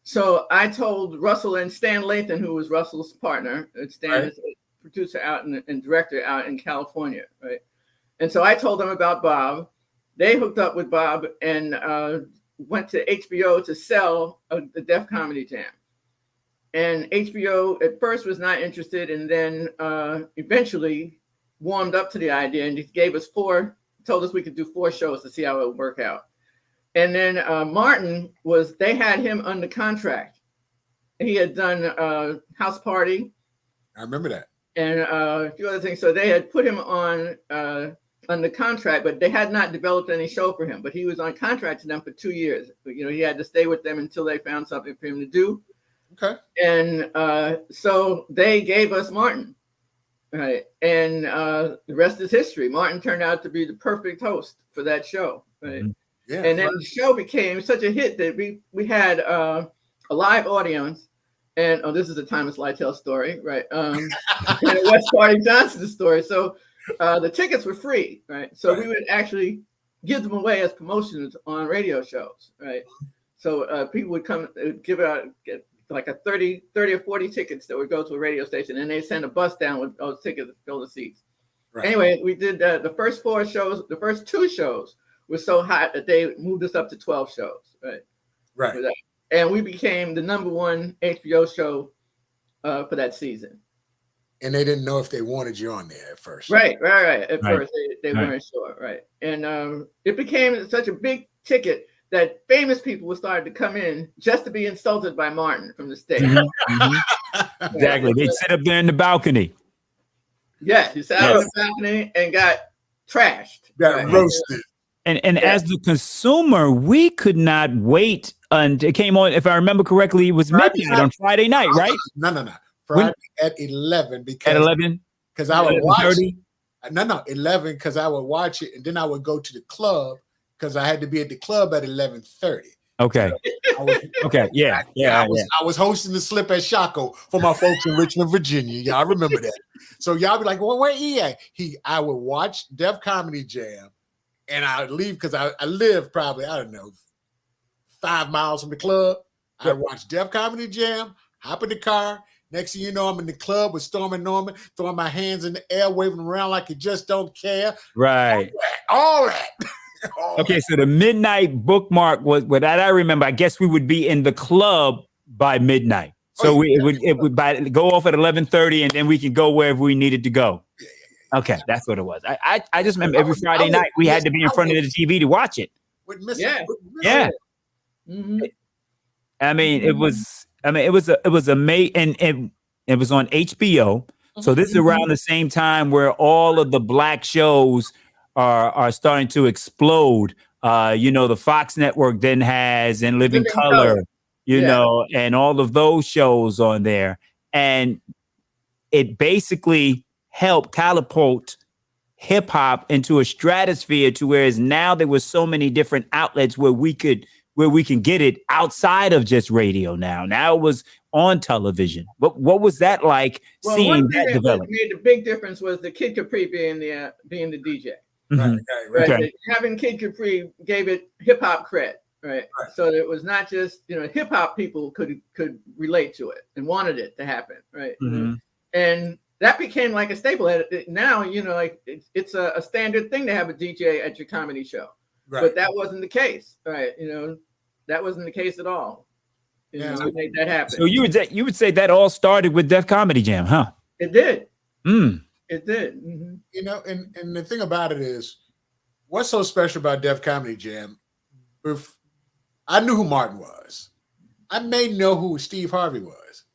So I told Russell and Stan Lathan, who was Russell's partner, Stan is a producer out and director out in California. Right. And so I told them about Bob. They hooked up with Bob and went to HBO to sell the Def Comedy Jam. And HBO at first was not interested, and then eventually warmed up to the idea and gave us told us we could do 4 shows to see how it would work out. And then Martin they had him under contract. He had done House Party. I remember that. And a few other things. So they had put him on under contract, but they had not developed any show for him. But he was on contract to them for 2 years. But, he had to stay with them until they found something for him to do. Okay. And so they gave us Martin. Right. And the rest is history. Martin turned out to be the perfect host for that show. Right. Yeah, and then the show became such a hit that we had a live audience. And this is a Thomas Lytle story, right? And a West Party Johnson story. So the tickets were free, right? So we would actually give them away as promotions on radio shows, right? So people would come, get like a 30 or 40 tickets that would go to a radio station, and they send a bus down with those tickets to fill the seats. Right. Anyway, we did the first 4 shows. The first 2 shows were so hot that they moved us up to 12 shows, right? Right. And we became the #1 HBO show for that season. And they didn't know if they wanted you on there at first. Right. At first, they weren't sure, right? And it became such a big ticket that famous people were starting to come in just to be insulted by Martin from the stage. Exactly. They'd sit up there in the balcony. Yeah, he sat on the balcony and got trashed. Got roasted. And as the consumer, we could not wait until it came on. If I remember correctly, it was midnight on Friday night, right? No. Friday at 11. Because at 11? because I would watch 30? No, 11 because I would watch it, and then I would go to the club because I had to be at the club at 11:30. Okay. Okay. Yeah. I was hosting the Slip at Shaco for my folks in Richmond, Virginia. Y'all remember that. So y'all be like, well, where he at? I would watch Def Comedy Jam, and I would leave because I live probably, I don't know, 5 miles from the club. I watch Def Comedy Jam, hop in the car. Next thing you know, I'm in the club with Storm and Norman, throwing my hands in the air, waving around like you just don't care. Right. All that. Okay, so the midnight bookmark was what I remember. I guess we would be in the club by midnight. So it would go off at 11:30, and then we could go wherever we needed to go. Okay, that's what it was. I just remember every Friday night we had to be in front of the TV to watch it. Yeah. Mm-hmm. I mean, it was amazing, and it was on HBO. So this is around the same time where all of the black shows are starting to explode. The Fox Network then has and Living Color, and all of those shows on there. And it basically helped catapult hip hop into a stratosphere to whereas now there was so many different outlets where we can get it outside of just radio now. Now it was on television. What was that like seeing that develop? Made the big difference was the Kid Capri being the DJ. Mm-hmm. Right. Okay. Having Kid Capri gave it hip hop cred, right? So it was not just hip hop people could relate to it and wanted it to happen, right? Mm-hmm. And that became like a staple. Now it's a standard thing to have a DJ at your comedy show, but that wasn't the case, right? That wasn't the case at all. We made that happen. So you would say that all started with Def Comedy Jam, huh? It did. It did. Mm-hmm. And the thing about it is, what's so special about Def Comedy Jam? I knew who Martin was. I may know who Steve Harvey was.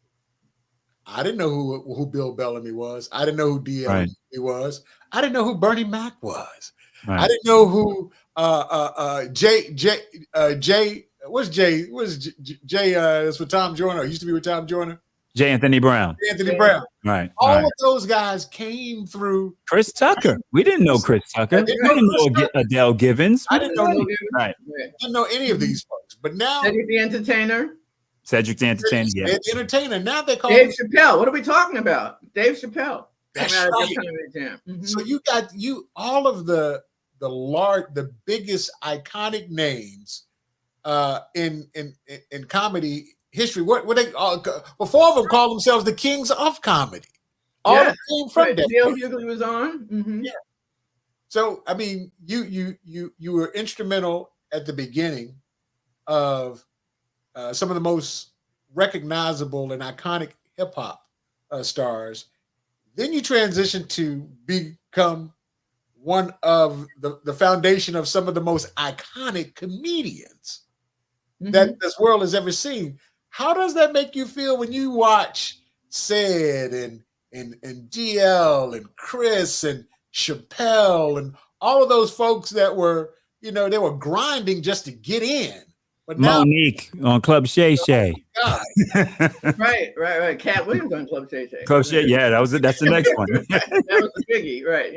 I didn't know who Bill Bellamy was. I didn't know who D.L. was. I didn't know who Bernie Mac was. Right. I didn't know who Jay. What's Jay? Jay? It's with Tom Joyner. Used to be with Tom Joyner. J. Anthony Brown. Right. All of those guys came through. Chris Tucker. We didn't know Chris Tucker. We didn't know Adele Givens. I didn't know I didn't know any of these folks. But now Cedric the Entertainer. Yeah. The Entertainer. Now they call Dave Chappelle. What are we talking about? Dave Chappelle. That's right. So you got all of the biggest iconic names in comedy history. What they four of them call themselves the kings of comedy. All came from that. Neil Hughley was on. Mm-hmm. Yeah. So I mean, you were instrumental at the beginning of some of the most recognizable and iconic hip hop stars. Then you transitioned to become one of the foundation of some of the most iconic comedians that this world has ever seen. How does that make you feel when you watch Sid and DL and Chris and Chappelle and all of those folks that were, they were grinding just to get in? But now, Monique on Club Shay Shay. Oh right. Cat Williams on Club Shay Shay. Club Shay, that's the next one. That was the biggie, right?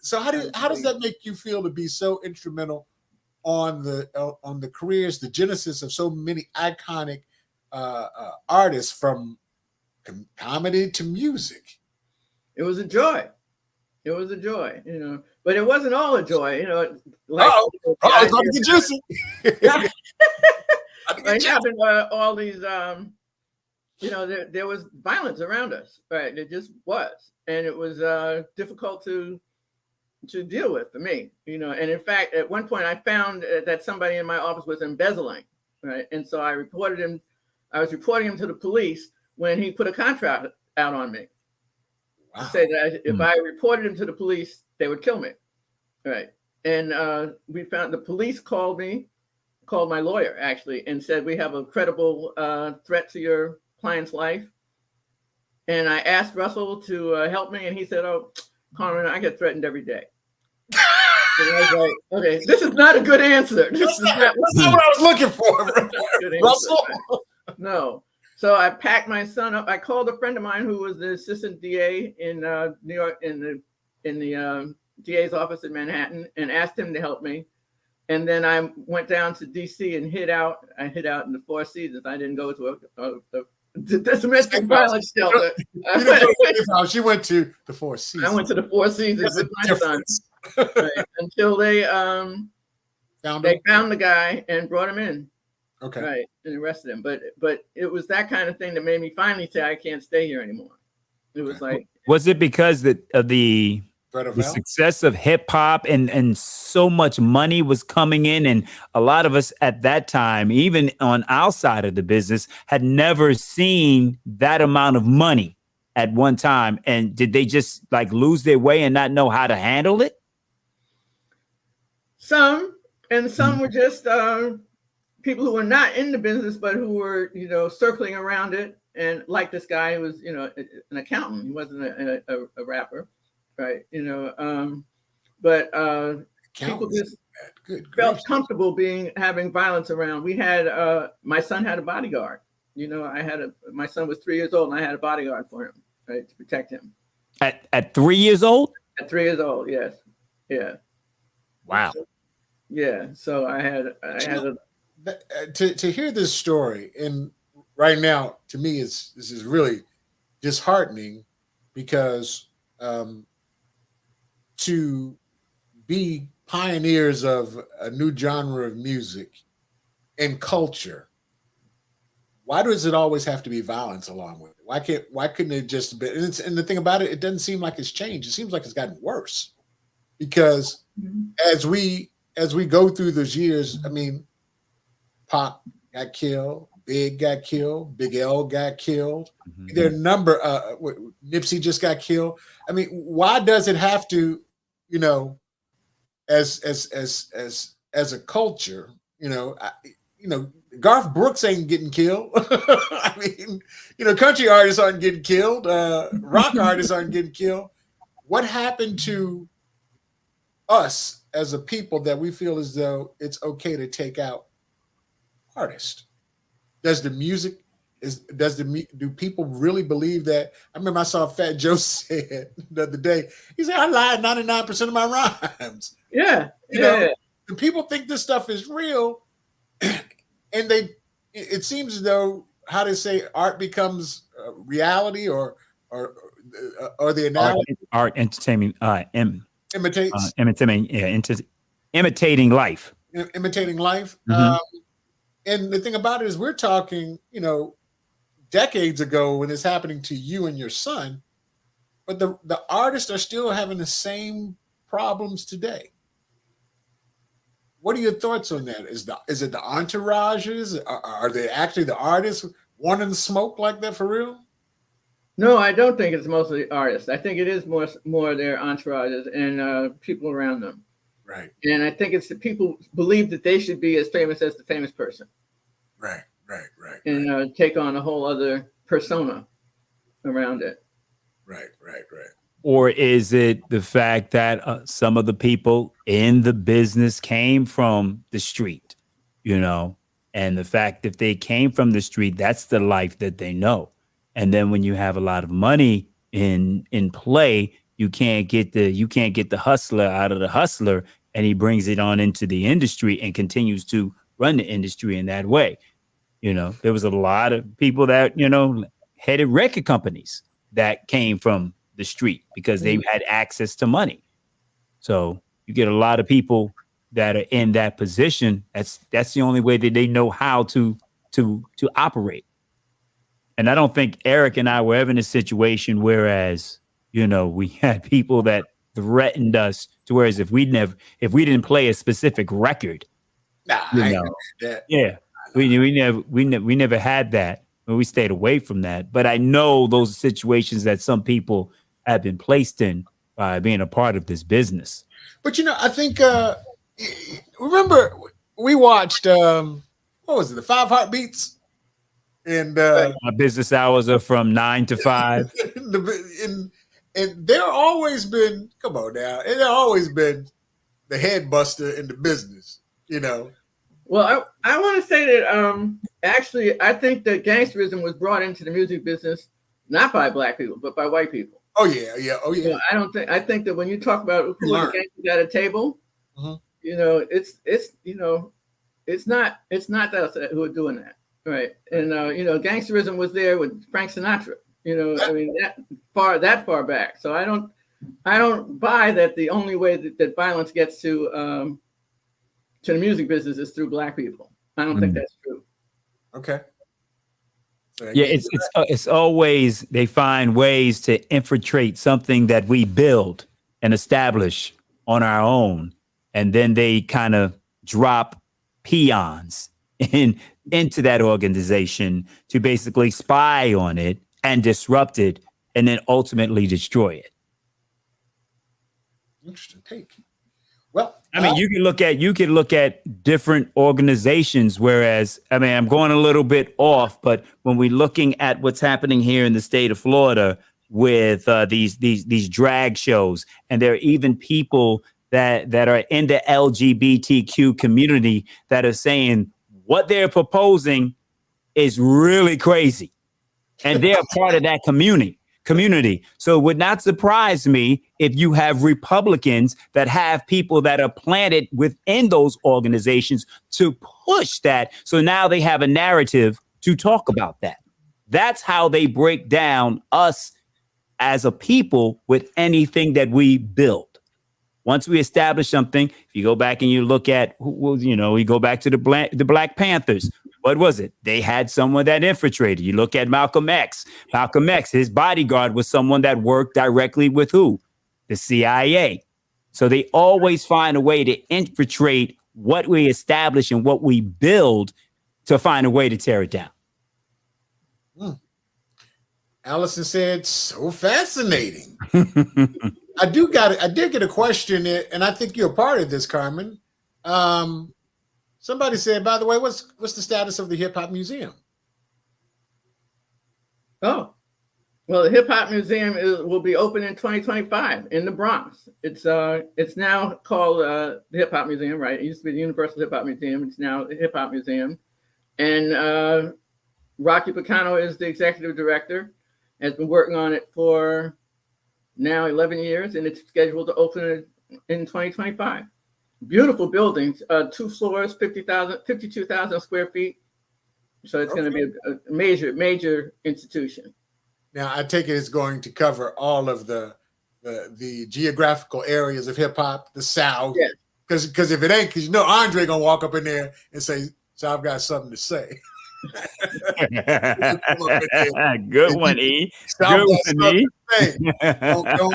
So how does that make you feel to be so instrumental on the careers, the genesis of so many iconic artists from comedy to music? It was a joy. But it wasn't all a joy, it's going to get juicy. All these, there was violence around us, right? It just was, and it was difficult to deal with for me, And in fact, at one point, I found that somebody in my office was embezzling, right? And so I reported him. I was reporting him to the police when he put a contract out on me. Wow. To say that if I reported him to the police, they would kill me, right? And we found the police called my lawyer actually, and said we have a credible threat to your client's life. And I asked Russell to help me, and he said, "Oh, Carmen, I get threatened every day." And I was like, "Okay, this is not a good answer. This is not what I was looking for, Russell." No. So I packed my son up. I called a friend of mine who was the assistant DA in New York, in the DA's office in Manhattan, and asked him to help me. And then I went down to DC and hid out. I hid out in the Four Seasons. I didn't go to a domestic violence shelter. She went to the Four Seasons. I went to the Four Seasons with my son until they found the guy and brought him in. Okay. Right, and arrested him. But it was that kind of thing that made me finally say I can't stay here anymore. It was like, was it because of the success of hip hop and so much money was coming in, and a lot of us at that time, even on our side of the business, had never seen that amount of money at one time? And did they just like lose their way and not know how to handle it? Some were just people who were not in the business, but who were, circling around it. And like this guy who was, an accountant. He wasn't a rapper, right? But people just felt comfortable having violence around. We had my son had a bodyguard. My son was 3 years old, and I had a bodyguard for him, right, to protect him. At 3 years old? At 3 years old, yes, yeah. Wow. Yeah. So I had to hear this story, and right now, to me, this is really disheartening, because to be pioneers of a new genre of music and culture, why does it always have to be violence along with it? Why couldn't it just be? And the thing about it, it doesn't seem like it's changed. It seems like it's gotten worse, because as we go through those years, I mean, Pop got killed, Big got killed, Big L got killed. Mm-hmm. There are a number. Nipsey just got killed. I mean, why does it have to? As a culture, Garth Brooks ain't getting killed. I mean, country artists aren't getting killed. Rock artists aren't getting killed. What happened to us as a people that we feel as though it's okay to take out artists? Do people really believe that? I remember I saw Fat Joe said the other day, he said, I lied 99% of my rhymes. Yeah. And people think this stuff is real, and it seems as though, how they say, art becomes reality or the analogy. Art entertainment imitates. Imitating life. Imitating life. Mm-hmm. And the thing about it is, we're talking, decades ago when it's happening to you and your son, but the artists are still having the same problems today. What are your thoughts on that? Is it the entourages? Are they actually the artists wanting to smoke like that for real? No, I don't think it's mostly artists. I think it is more their entourages and people around them. Right. And I think it's the people believe that they should be as famous as the famous person. Right. And take on a whole other persona around it. Right. Or is it the fact that some of the people in the business came from the street, and the fact that they came from the street, that's the life that they know. And then when you have a lot of money in play, you can't get the hustler out of the hustler, and he brings it on into the industry and continues to run the industry in that way. There was a lot of people that, headed record companies that came from the street because they had access to money. So you get a lot of people that are in that position. That's the only way that they know how to operate. And I don't think Eric and I were ever in a situation whereas, we had people that threatened us to whereas if we didn't play a specific record, we never had that. We stayed away from that. But I know those are situations that some people have been placed in by being a part of this business. But I think remember we watched what was it, the 5 Heartbeats? And business hours are from 9 to 5. And there always been, come on now, and there always been the head buster in the business, Well, I want to say that actually, I think that gangsterism was brought into the music business not by black people, but by white people. Oh yeah, yeah, oh yeah. You know, I think that when you talk about who are the gangsters at a table, you know, it's not us who are doing that, right? And you know, gangsterism was there with Frank Sinatra. You know, I mean that far back. So I don't buy that the only way that violence gets to the music business is through black people. I don't think that's true. Okay. So yeah, it's always they find ways to infiltrate something that we build and establish on our own, and then they kind of drop peons into that organization to basically spy on it and disrupt it, and then ultimately destroy it. Interesting take. Well, I mean, you can look at different organizations. Whereas, I mean, I'm going a little bit off, but when we're looking at what's happening here in the state of Florida with these drag shows, and there are even people that are in the LGBTQ community that are saying what they're proposing is really crazy, and they're part of that community. So it would not surprise me if you have Republicans that have people that are planted within those organizations to push that. So now they have a narrative to talk about that. That's how they break down us as a people with anything that we build. Once we establish something, if you go back and you look at, we go back to the Black Panthers. What was it? They had someone that infiltrated. You look at Malcolm X. Malcolm X, his bodyguard was someone that worked directly with who? The CIA. So they always find a way to infiltrate what we establish and what we build to find a way to tear it down. Allison said, so fascinating. I did get a question, and I think you're a part of this, Carmen. Somebody said, by the way, what's the status of the Hip Hop Museum? Oh, well, the Hip Hop Museum will be open in 2025 in the Bronx. It's now called the Hip Hop Museum, right? It used to be the Universal Hip Hop Museum. It's now the Hip Hop Museum. And Rocky Picano is the executive director, has been working on it for now 11 years, and it's scheduled to open in 2025. Beautiful buildings, 2 floors, 52,000 square feet. So it's going to be a major institution. Now, I take it it's going to cover all of the geographical areas of hip hop, the South. Yes. Because if it ain't, because Andre gonna walk up in there and say, "So I've got something to say." Good one, E. Good one, E.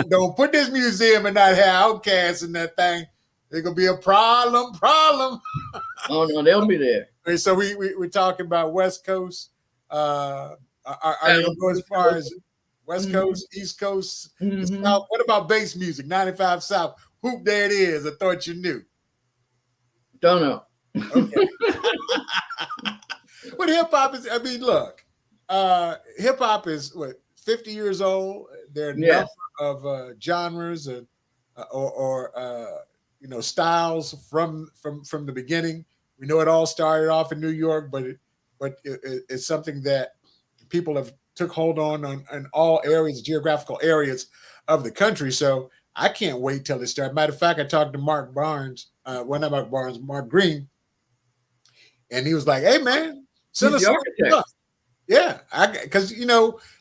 Don't put this museum and not have outcasts in that thing. There's gonna be a problem. Oh no, they'll be there. So we're talking about West Coast. Are you gonna go as far as West Coast, East Coast, South? What about bass music? 95 South. Hoop, there it is. I thought you knew. Don't know. Okay. What hip hop is? I mean, look, hip hop is what 50 years old. There are a number of genres and styles from the beginning. We know it all started off in New York, but it's something that people have took hold on in all areas, geographical areas of the country. So I can't wait till it starts. Matter of fact, I talked to Mark Green, and he was like, "Hey man, send us some stuff." Yeah, because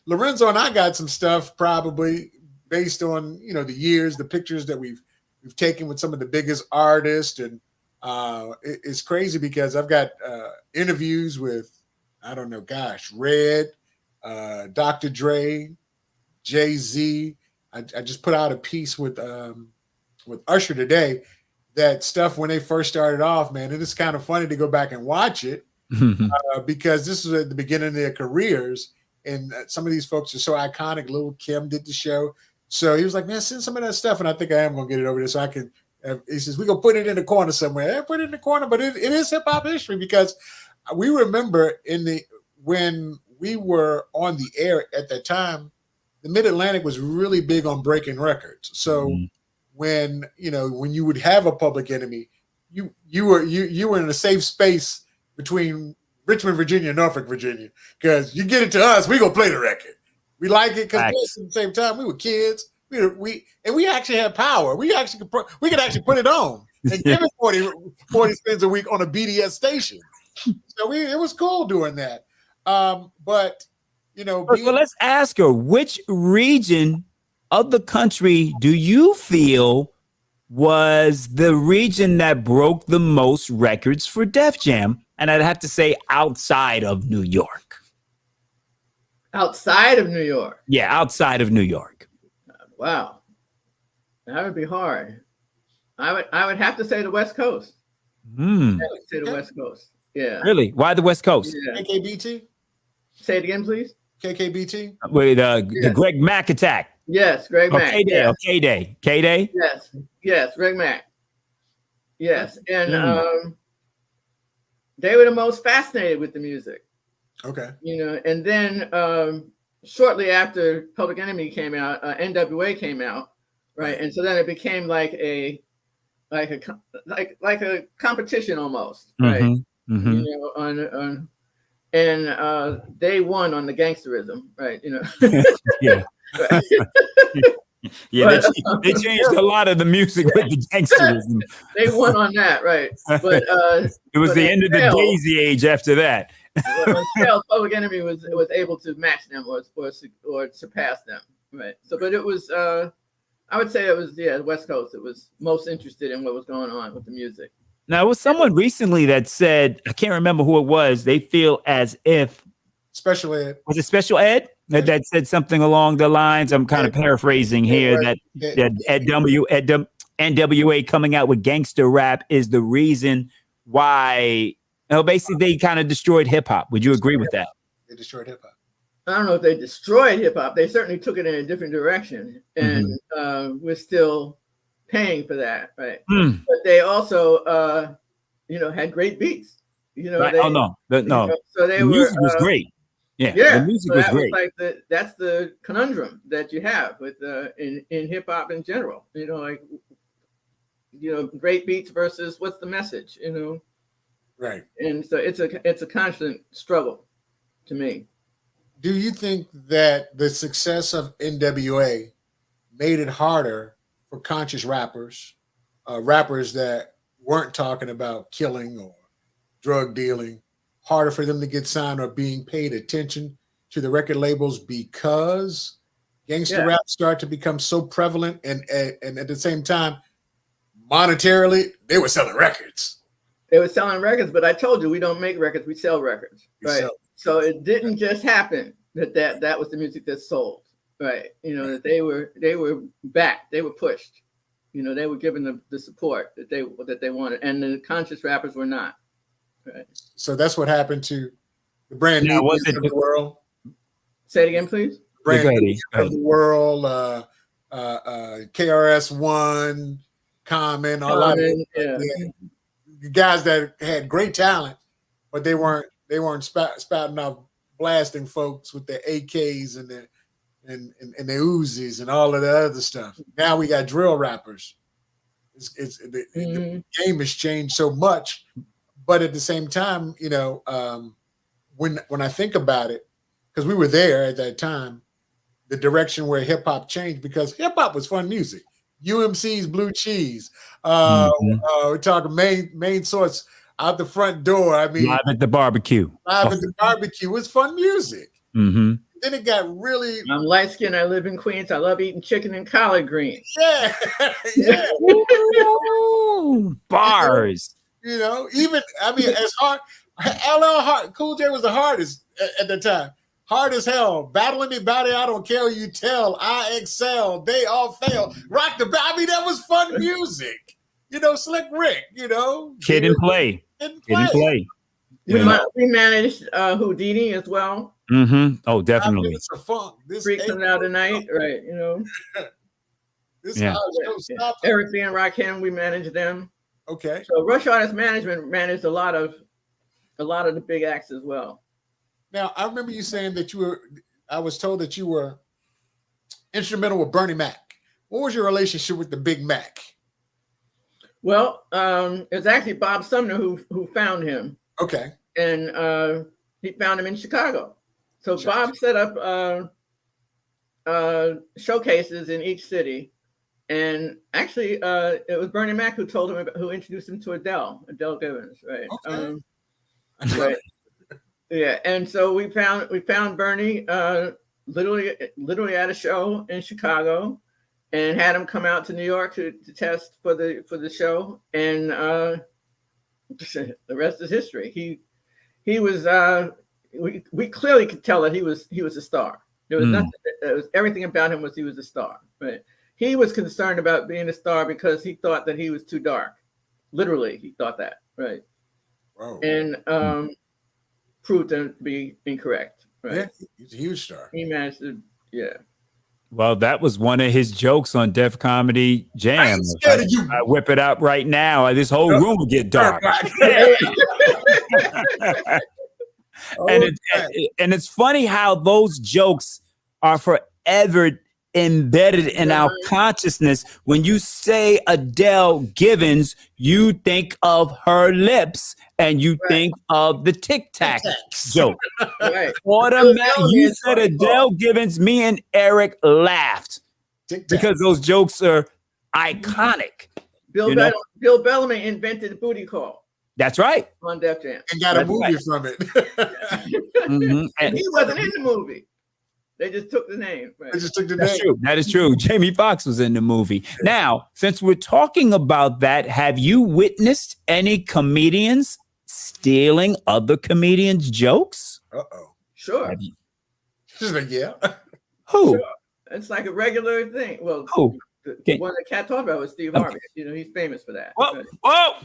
Lorenzo and I got some stuff probably based on the years, the pictures that we've taken with some of the biggest artists, and it's crazy because I've got interviews with Red, Dr. Dre, Jay-Z. I just put out a piece with Usher today. That stuff when they first started off, man, it is kind of funny to go back and watch it because this is at the beginning of their careers, and some of these folks are so iconic. Lil' Kim did the show, so he was like, "Man, send some of that stuff," and I think I am gonna get it over there so I can. He says, "We gonna put it in the corner somewhere." Yeah, put it in the corner, but it is hip hop history because we remember when we were on the air at that time, the Mid-Atlantic was really big on breaking records. So when you would have a Public Enemy, you were in a safe space between Richmond, Virginia, Norfolk, Virginia, because you get it to us, we gonna play the record. We like it because at the same time we were kids. We actually had power. We could actually put it on and give it 40 cents a week on a BDS station. So it was cool doing that. But well, let's ask her, which region of the country do you feel was the region that broke the most records for Def Jam? And I'd have to say outside of New York. Outside of New York? Yeah, outside of New York. Wow. That would be hard. I would have to say the West Coast. I would say the West Coast. Yeah. Really? Why the West Coast? Yeah. KKBT? Say it again, please. KKBT? With the Greg Mack attack. Yes, Greg Mack. K-Day. K-Day? Yes, Greg Mack. Yes. And they were the most fascinated with the music. Okay. And then shortly after Public Enemy came out, NWA came out, right? And so then it became like a competition almost, right? And they won on the gangsterism, right? Yeah. Yeah, they changed a lot of the music with the gangsterism. They won on that, right? But it was the end of the Daisy Age after that. Until Public Enemy was able to match them or surpass them, right? So, but it was, I would say it was the West Coast. It was most interested in what was going on with the music. Now, it was someone recently that said, I can't remember who it was. They feel as if Special Ed. Was it Special Ed that said something along the lines? I'm kind of paraphrasing here that NWA coming out with gangster rap is the reason why. Basically, they kind of destroyed hip hop. Would you agree with that? They destroyed hip hop. I don't know if they destroyed hip hop. They certainly took it in a different direction, and we're still paying for that, right? But they also, had great beats. Right. No. So the music was great. Yeah, the music was great. That's the conundrum that you have with in hip hop in general. Great beats versus what's the message? Right. And so it's a constant struggle to me. Do you think that the success of NWA made it harder for conscious rappers that weren't talking about killing or drug dealing, harder for them to get signed or being paid attention to the record labels because gangster rap started to become so prevalent and at the same time, monetarily, they were selling records. They were selling records, but I told you we don't make records, we sell records, right? So it didn't just happen that was the music that sold, right? That they were backed, they were pushed, they were given the support that they wanted, and the conscious rappers were not. Right. So that's what happened to the brand new music of the world. Say it again, please. Brand new music of the world, KRS-One, Common, a lot of the guys that had great talent, but they weren't spouting out blasting folks with their AKs and their Uzis and all of the other stuff. Now we got drill rappers. The game has changed so much, but at the same time, when I think about it, because we were there at that time, the direction where hip hop changed, because hip hop was fun music. UMC's Blue Cheese. We're talking main source out the front door. I mean, Live at the Barbecue. Live at the Barbecue was fun music. Then it got really. I'm light skinned. I live in Queens. I love eating chicken and collard greens. Yeah. Bars. Even as hard. LL Hard, Cool J was the hardest at the time. Hard as hell. Battle anybody, I don't care. You tell. I excel. They all fail. Rock the. That was fun music. Slick Rick. Kid and Play. We managed Houdini as well. Oh, definitely. It's a funk. Freaks Them Out Tonight, right? Eric B and Rakim, we managed them. Okay. So Rush Artist Management managed a lot of the big acts as well. Now, I remember you saying that I was told that you were instrumental with Bernie Mac. What was your relationship with the Big Mac? Well, it's actually Bob Sumner who found him. Okay. and he found him in Chicago. So Bob set up showcases in each city, and actually, it was Bernie Mac who told him who introduced him to Adele Givens, right? Okay. Right. Yeah, and so we found Bernie literally at a show in Chicago, and had him come out to New York to test for the show, and the rest is history. He was we clearly could tell that he was a star. There was nothing. It was everything about him was he was a star. Right. He was concerned about being a star because he thought that he was too dark. Literally, he thought that. Right. Wow. And proved to be incorrect. Right. Yeah, he's a huge star. He managed to. Yeah. Well, that was one of his jokes on Def Comedy Jam. I whip it out right now. This whole room will get dark. And it's funny how those jokes are forever embedded in our consciousness. When you say Adele Givens, you think of her lips and you think of the Tic Tac joke. Right. Automatically, you said Adele Givens, me and Eric laughed because those jokes are iconic. Bill Bellamy invented the booty call. That's right. On Def Jam. And got a movie from it. And he wasn't in the movie. They just took the name. Right. They just took the That's name. true. That is true. Jamie Foxx was in the movie. Now, since we're talking about that, have you witnessed any comedians stealing other comedians' jokes? Uh-oh. Sure. She's like, yeah. Who? Sure. It's like a regular thing. Well, who? The one that Kat talked about was Steve Harvey. You know, he's famous for that. Whoa, right?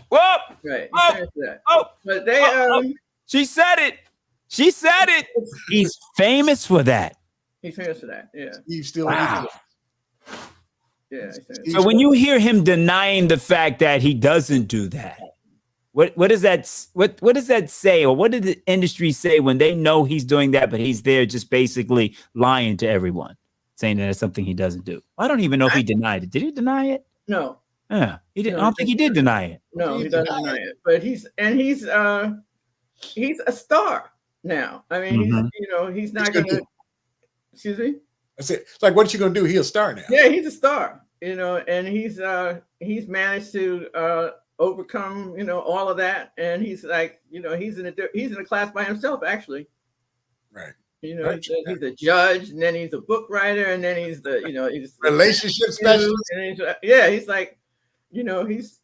whoa. Right. Whoa, He's famous for that. whoa, but they She said it. She said it. He's famous for that. He's famous for that. Yeah. He's still Wow. Yeah. So when you hear him denying the fact that he doesn't do that, what does that what does that say, or what did the industry say when they know he's doing that, but he's there just basically lying to everyone, saying that it's something he doesn't do? I don't even know if he denied it. Did he deny it? No. Yeah, he didn't. No, I don't think he did deny it. No, he doesn't deny it. But he's a star now. I mean, he's not gonna. Excuse me. I said, like, what you gonna do? He's a star now. Yeah, he's a star. And he's managed to overcome all of that, and he's like he's in a class by himself actually. Right. He's a judge, and then he's a book writer, and then he's he's relationship specialist. He's like he's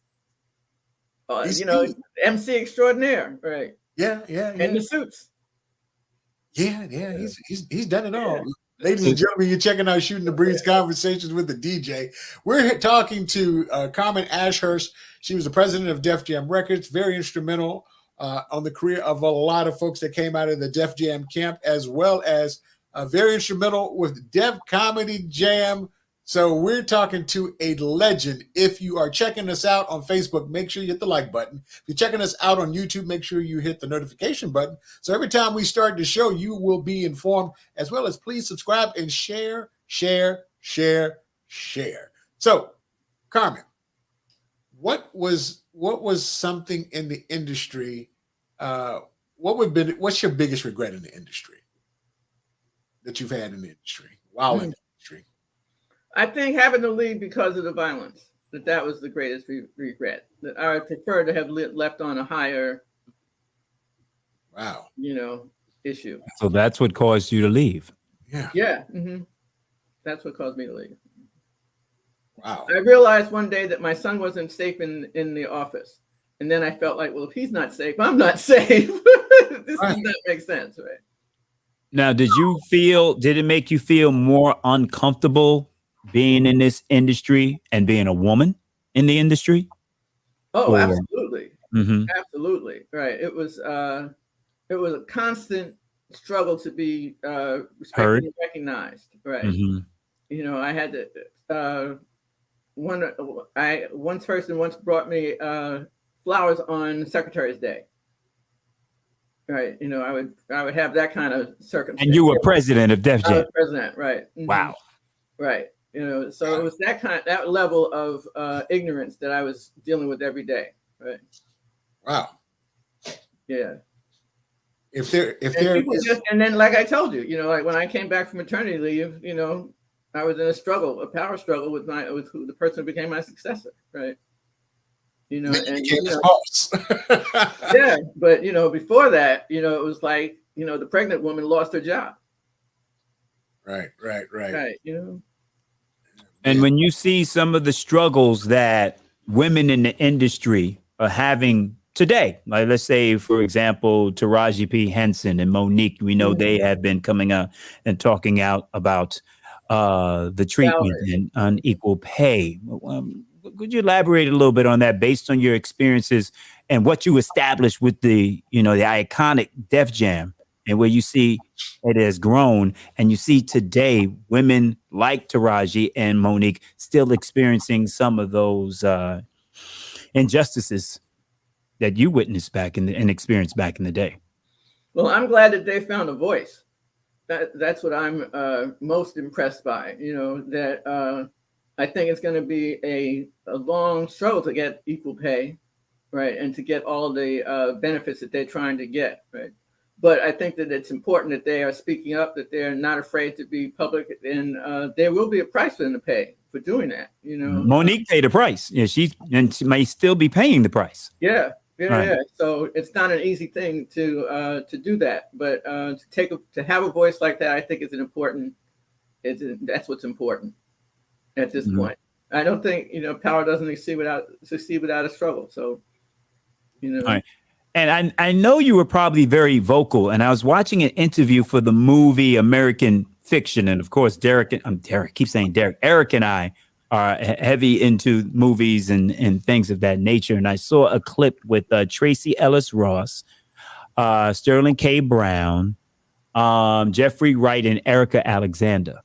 MC extraordinaire, right? Yeah. And the suits. Yeah. He's done it all. Ladies and gentlemen, you're checking out Shooting the Breeze Conversations with the DJ. We're talking to Carmen Ashhurst. She was the president of Def Jam Records, very instrumental on the career of a lot of folks that came out of the Def Jam camp, as well as very instrumental with Def Comedy Jam. So we're talking to a legend. If you are checking us out on Facebook, make sure you hit the like button. If you're checking us out on YouTube, make sure you hit the notification button. So every time we start the show, you will be informed, as well as please subscribe and share. So, Carmen, what was something in the industry? What's your biggest regret in the industry that you've had in the industry while in the industry? I think having to leave because of the violence, that was the greatest regret. That I would prefer to have left on a higher, issue. So that's what caused you to leave. Yeah. Mm-hmm. That's what caused me to leave. Wow. I realized one day that my son wasn't safe in the office. And then I felt like, well, if he's not safe, I'm not safe. This does not make sense, right? Now, did it make you feel more uncomfortable being in this industry and being a woman in the industry? Oh, absolutely. Mm-hmm. Absolutely. Right. It was a constant struggle to be respected and recognized. Right. Mm-hmm. I had to one person once brought me flowers on Secretary's Day. Right. I would have that kind of circumstance. And you were president of Def Jam. I was president, right. Mm-hmm. Wow. Right. So it was that level of ignorance that I was dealing with every day. Right. Wow. Yeah. if there is, and then like I told you, like when I came back from maternity leave, I was in a power struggle with the person who became my successor, right? then you became his boss. Yeah, but before that, it was like, the pregnant woman lost her job. Right. And when you see some of the struggles that women in the industry are having today, like let's say, for example, Taraji P. Henson and Monique, we know they have been coming out and talking out about the treatment and unequal pay. Could you elaborate a little bit on that based on your experiences and what you established with the iconic Def Jam, and where you see it has grown, and you see today women like Taraji and Monique still experiencing some of those injustices that you witnessed and experienced back in the day? Well, I'm glad that they found a voice. That's what I'm most impressed by. That I think it's going to be a long struggle to get equal pay, right, and to get all the benefits that they're trying to get, right. But I think that it's important that they are speaking up, that they're not afraid to be public, and there will be a price for them to pay for doing that. Monique paid a price. Yeah, she may still be paying the price. Yeah. So it's not an easy thing to do that, but to have a voice like that, I think is that's what's important at this point. I don't think power doesn't succeed without a struggle. So All right. And I know you were probably very vocal, and I was watching an interview for the movie American Fiction, and of course Eric and I are heavy into movies and things of that nature. And I saw a clip with Tracy Ellis Ross, Sterling K. Brown, Jeffrey Wright, and Erica Alexander.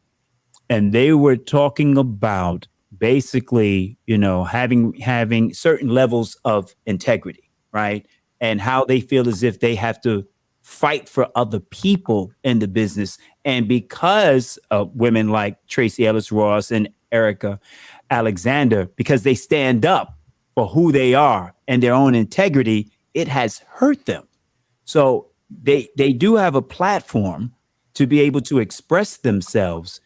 And they were talking about basically, having certain levels of integrity, right? And how they feel as if they have to fight for other people in the business. And because of women like Tracy Ellis Ross and Erica Alexander, because they stand up for who they are and their own integrity, it has hurt them. So they do have a platform to be able to express themselves.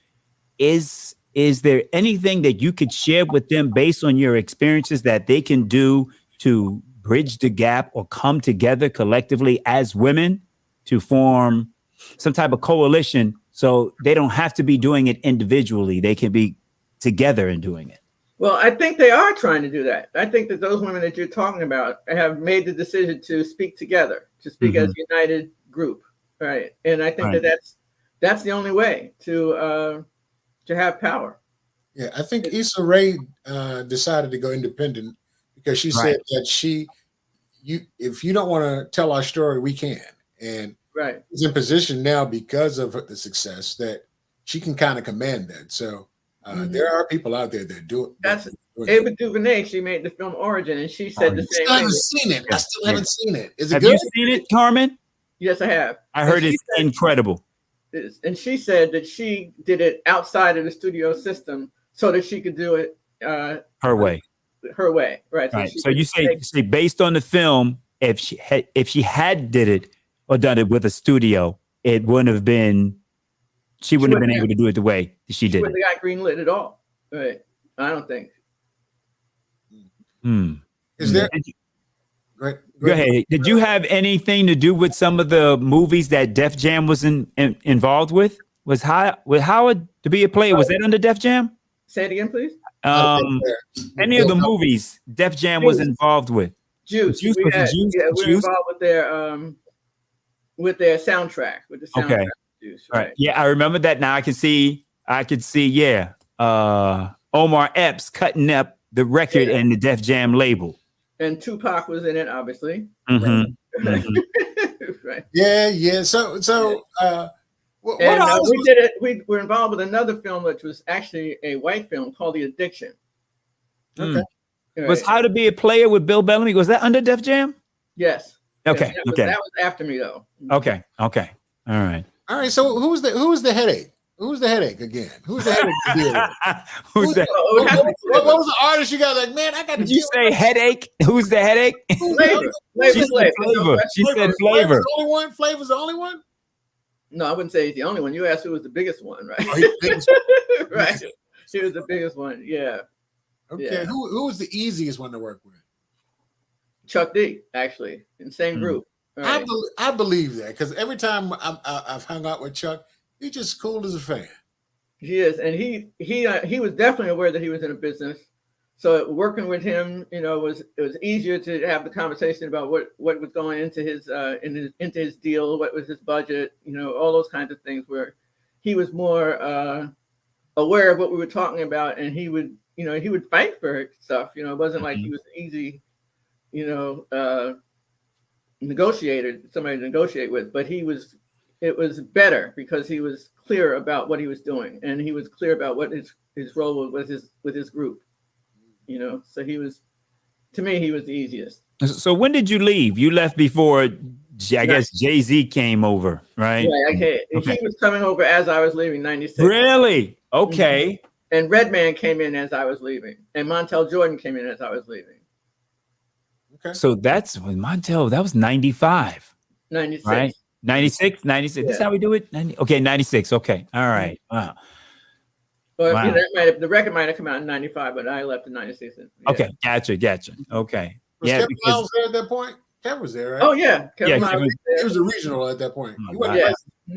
Is there anything that you could share with them based on your experiences that they can do to bridge the gap or come together collectively as women to form some type of coalition, so they don't have to be doing it individually? They can be together in doing it. Well, I think they are trying to do that. I think that those women that you're talking about have made the decision to speak together, to speak as a united group, right? And I think that's the only way to have power. Yeah, I think Issa Rae decided to go independent because she said that if you don't want to tell our story, we can. And she's in position now because of the success that she can kind of command that. So there are people out there that do it. That's Ava DuVernay. She made the film Origin, and she said the same thing. I still haven't seen it. Is it have good? You seen it, Carmen? Yes, I have. I heard it's incredible. And she said that she did it outside of the studio system so that she could do it her way. Her way, right? So you say based on the film, if she had did it or done it with a studio, it wouldn't have been. She wouldn't have been able to do it the way she did. She wouldn't have got greenlit at all, right? I don't think. Is there? Go ahead. Did you have anything to do with some of the movies that Def Jam was involved with? Was Howard to Be a Player? Was that under Def Jam? Say it again, please. Any of the movies Def Jam was involved with? Juice. We were involved with their soundtrack. With the soundtrack. Okay. Juice, right. Yeah, I remember that. Now I could see. Yeah. Omar Epps cutting up the record and the Def Jam label. And Tupac was in it, obviously. Right. Yeah. So. We did it. We were involved with another film, which was actually a white film called The Addiction. Okay. Right. Was How to Be a Player with Bill Bellamy? Was that under Def Jam? Yes. Okay. That was after me, though. Okay. All right. So who was the headache? Who's the headache again? Who's the headache to deal with? Who's that? What was the artist you got? Like, man, I got to. Did you say headache? Who's the headache? Flavor. She said Flavor. She said Flavor. The only one. Flavor's the only one. No, I wouldn't say he's the only one. You asked who was the biggest one, right? Oh, Right. She was the biggest one. Yeah. Okay. Yeah. Who was the easiest one to work with? Chuck D, actually, in the same group. Right. I believe that because every time I've hung out with Chuck, he's just cool as a fan. He is, and he was definitely aware that he was in a business. So working with him, it was easier to have the conversation about what was going into his deal, what was his budget, all those kinds of things. Where he was more aware of what we were talking about, and he would fight for stuff. It wasn't like he was easy, negotiator, somebody to negotiate with, but it was better because he was clear about what he was doing, and he was clear about what his role was with his group. So to me, he was the easiest. So when did you leave? You left before, I guess, Jay-Z came over, right? Yeah, okay. He was coming over as I was leaving, 96. Really? Okay. Mm-hmm. And Redman came in as I was leaving, and Montel Jordan came in as I was leaving. Okay. So that's when Montel, that was 95. 96. Right? 96? Yeah. This is how we do it? 96. Okay. All right. Wow. Well, wow. The record might have come out in 95, but I left in 96. Yeah. Okay. Gotcha. Okay. Was Kevin Miles there at that point? Kevin was there, right? Oh, yeah. Kevin he was a regional at that point. Oh, he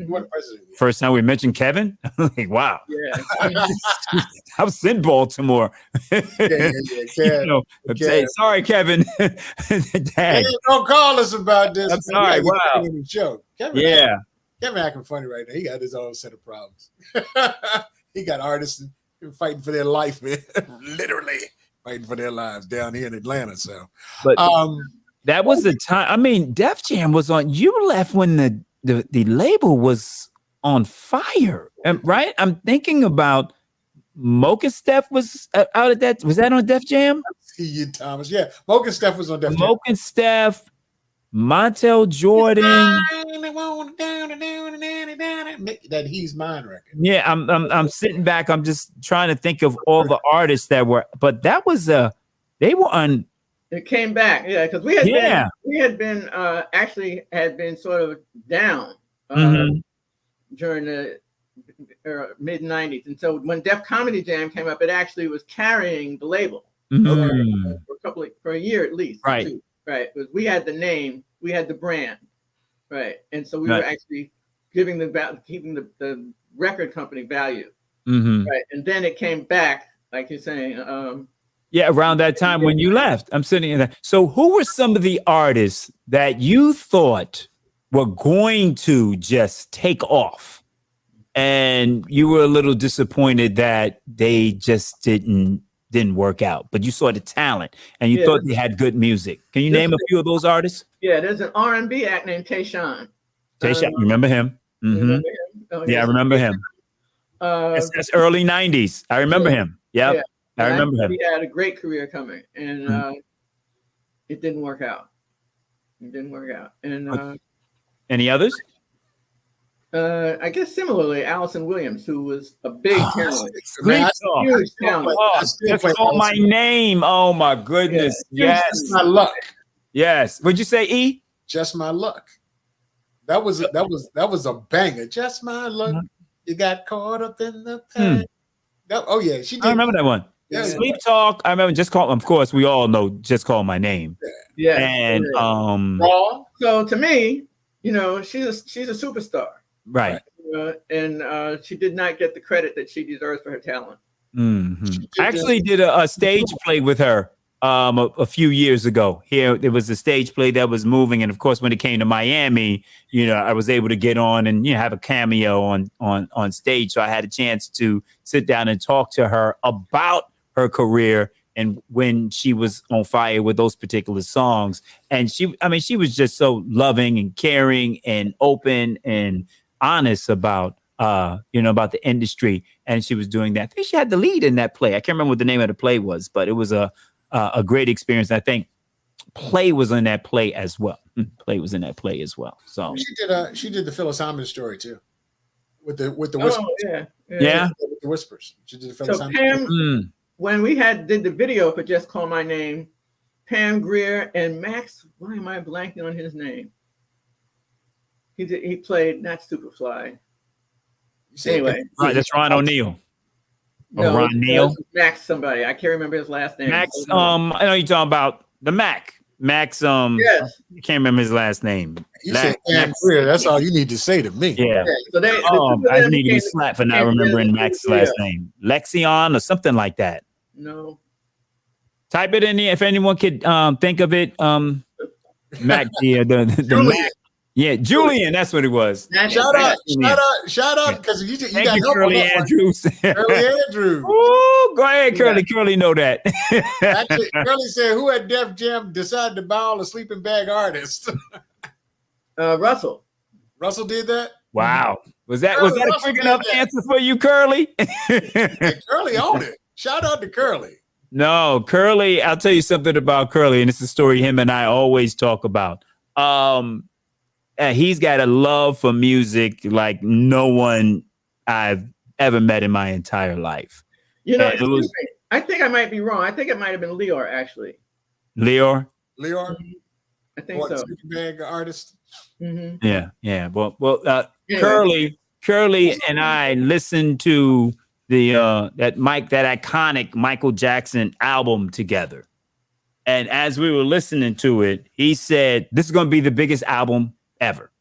wasn't president. First time we mentioned Kevin? Like, wow. Yeah. I was in Baltimore. Sorry, Kevin. Hey, don't call us about this. I'm sorry. Wow. Show. Kevin acting funny right now. He got his own set of problems. He got artists fighting for their life, man. Literally fighting for their lives down here in Atlanta. So, but that was the time. I mean, Def Jam was on. You left when the label was on fire, right? I'm thinking about Mocha Steph was out of that. Was that on Def Jam? See Thomas. Yeah, Mocha Steph was on Def Jam. Mocha Steph, Montel Jordan. That He's Mine record. Yeah, I'm sitting back. I'm just trying to think of all the artists that were, but that was they were on. It came back, yeah, because we had been sort of down during the mid '90s, and so when Def Comedy Jam came up, it actually was carrying the label for a year at least, right? Right, because we had the name, we had the brand, right, and so we were actually keeping the record company value, right, and then it came back, like you're saying. Around that time when you left, I'm sitting in there. So who were some of the artists that you thought were going to just take off and you were a little disappointed that they just didn't work out, but you saw the talent and you thought they had good music? Can you name a few of those artists? Yeah, there's an R&B act named Tayshaun. Remember him? Remember him? Oh, I remember him. That's early 90s. I remember him. Yep. Yeah. I remember him. He had a great career coming, and it didn't work out. And any others? I guess similarly, Allison Williams, who was a big talent. Huge talent. Just call my name. Oh my goodness. Yes. Just My Luck. Yes. Would you say E? Just My Luck. That was a banger. Just My Luck. You got caught up in the pain. She did. I remember that one. Yeah, Sleep Talk. I remember Just Call. Of course, we all know Just Call My Name. Yeah. And so to me, she's a superstar. Right. And she did not get the credit that she deserves for her talent. Mm-hmm. I actually did a stage play with her a few years ago. Here, there was a stage play that was moving, and of course, when it came to Miami, I was able to get on and have a cameo on stage. So I had a chance to sit down and talk to her about her career and when she was on fire with those particular songs. And she was just so loving and caring and open and honest about about the industry. And she was doing that. I think she had the lead in that play. I can't remember what the name of the play was, but it was a great experience. I think Play was in that play as well. So she did the Phyllis Hyman story too. with the whispers. Oh, yeah. With the whispers. She did So Pam, when we did the video for Just Call My Name, Pam Grier and Max, why am I blanking on his name? He played not Superfly. Anyway. Right, that's Ron O'Neal. No, Ron Neal. Max somebody. I can't remember his last name. Max, I know you're talking about the Mac. Max, yes. I can't remember his last name. You said Pam Grier. That's all you need to say to me. Yeah. So I need to be slapped for not remembering Max's last name. Lexion or something like that. No. Type it in there if anyone could think of it. Mac, the Mac. Yeah, Julian, that's what it was. Shout out, because you got help Curly Andrews. Curly Andrews. Oh, go ahead, Curly. Yeah. Curly know that. Actually, Curly said, "Who at Def Jam decided to buy all the sleeping bag artists?" Russell. Russell did that. Wow, was that a quick enough answer for you, Curly? Curly owned it. Shout out to Curly. No, Curly. I'll tell you something about Curly, and it's a story him and I always talk about. He's got a love for music like no one I've ever met in my entire life. You know, I think I might be wrong. I think it might have been Leor, actually. Leor? Mm-hmm. I think so. Bag artist. Mm-hmm. Yeah. Well, anyway. Curly and I listened to that iconic Michael Jackson album together. And as we were listening to it, he said, "This is going to be the biggest album ever."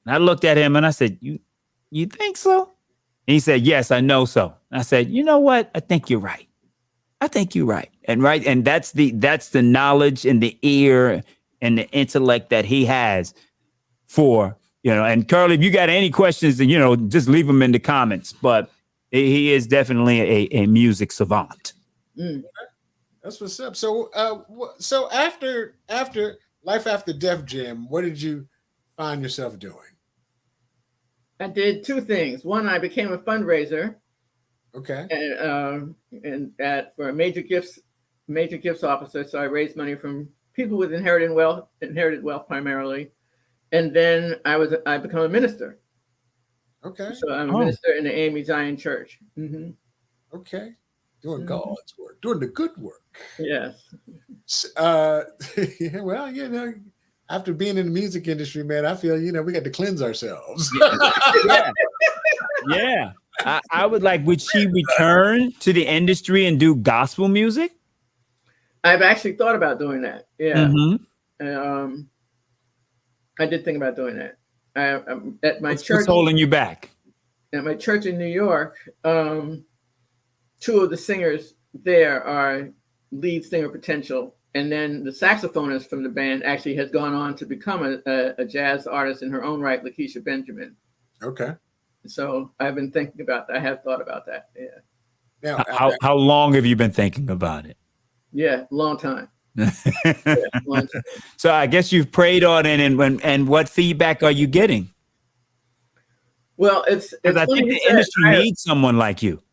And I looked at him and I said, you think so? And he said, "Yes, I know so." And I said, "You know what? I think you're right. And that's the knowledge and the ear and the intellect that he has for, and Curly, if you got any questions, then, just leave them in the comments. But he is definitely a music savant. Mm. That's what's up. So, after life after Def Jam, what did you find yourself doing? I did two things. One, I became a fundraiser. Okay. And for a major gifts officer. So I raised money from people with inherited wealth primarily. And then I become a minister. Okay. So I'm a minister in the AME Zion Church. Mm-hmm. Okay. Doing God's work, doing the good work. Yes. Well, after being in the music industry, man, I feel, we got to cleanse ourselves. Yeah. I would would she return to the industry and do gospel music? I've actually thought about doing that. Yeah. Mm-hmm. I did think about doing that. At my church. What's holding you back? At my church in New York, two of the singers there are lead singer potential. And then the saxophonist from the band actually has gone on to become a jazz artist in her own right, Lakeisha Benjamin. Okay. So I've been thinking about that. I have thought about that. Yeah. Now, how long have you been thinking about it? Yeah, long time. Long time. So I guess you've prayed on it, and what feedback are you getting? Well, it's I think the industry needs someone like you.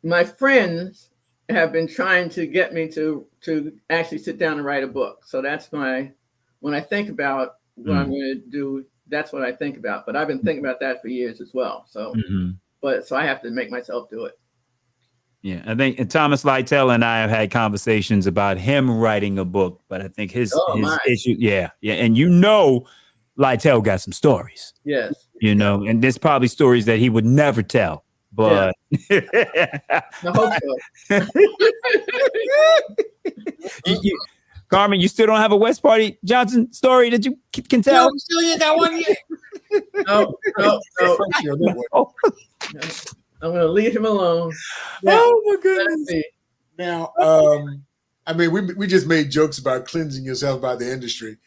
My friends have been trying to get me to actually sit down and write a book. So that's when I think about what I'm going to do, that's what I think about. But I've been thinking about that for years as well. So, so I have to make myself do it. Yeah, I think Thomas Lytell and I have had conversations about him writing a book, but I think his issue, and Lytell got some stories. Yes. And there's probably stories that he would never tell. But I hope so. Carmen, you still don't have a West Party Johnson story that you can tell? No, still ain't got one yet. No. I'm going to leave him alone. Yeah. Oh my goodness! Now, we just made jokes about cleansing yourself by the industry,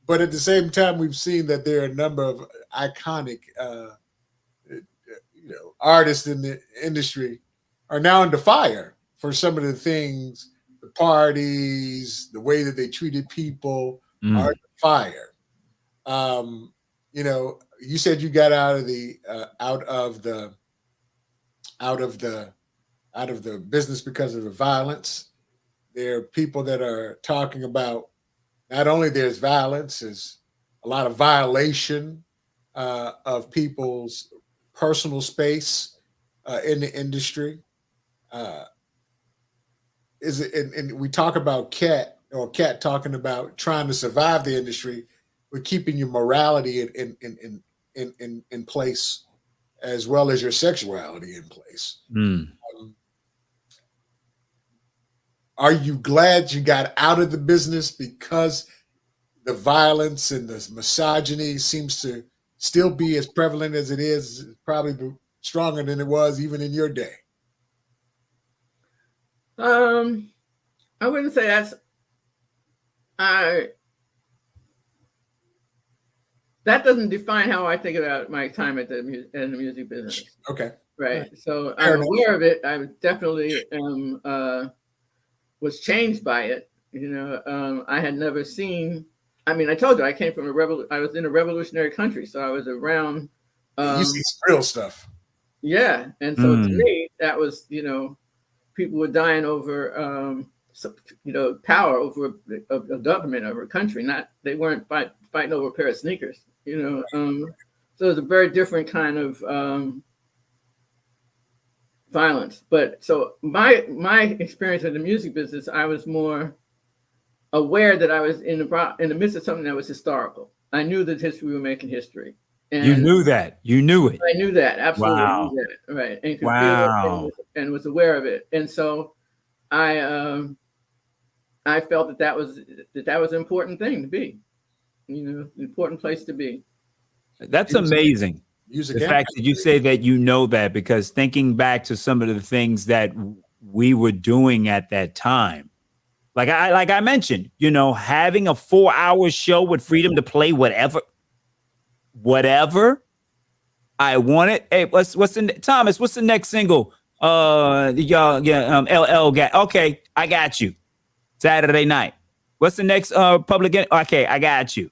but at the same time, we've seen that there are a number of iconic, artists in the industry are now under fire for some of the things, the parties, the way that they treated people are under fire. You said you got out of the business because of the violence. There are people that are talking about not only there's violence, there's a lot of violation of people's personal space in the industry. Is it? And we talk about Cat talking about trying to survive the industry, but keeping your morality in place, as well as your sexuality in place. Are you glad you got out of the business because the violence and the misogyny seems to still be as prevalent as it is, probably stronger than it was even in your day? I wouldn't say that doesn't define how I think about my time in the music business. Okay. Right. So I'm aware of it. I definitely was changed by it. You know, I had never seen. I mean, I told you I came from I was in a revolutionary country, so I was around. You see some real stuff. Yeah, and so to me, that was, you know, people were dying over, you know, power over a government, over a country. They weren't fighting over a pair of sneakers. You know, so it was a very different kind of violence. But so my experience in the music business, I was more aware that I was in the midst of something that was historical. I knew that we were making history. And you knew that. You knew it. I knew that. Absolutely. Wow. Knew that. Right. And could feel it and was aware of it. And so I felt that was an important thing to be, you know, an important place to be. That's amazing. The fact that you say that you know that, because thinking back to some of the things that we were doing at that time, like I mentioned, you know, having a 4-hour show with freedom to play whatever I wanted. Hey, what's Thomas? What's the next single? LL got. Okay, I got you. Saturday night. What's the next public? Okay, I got you.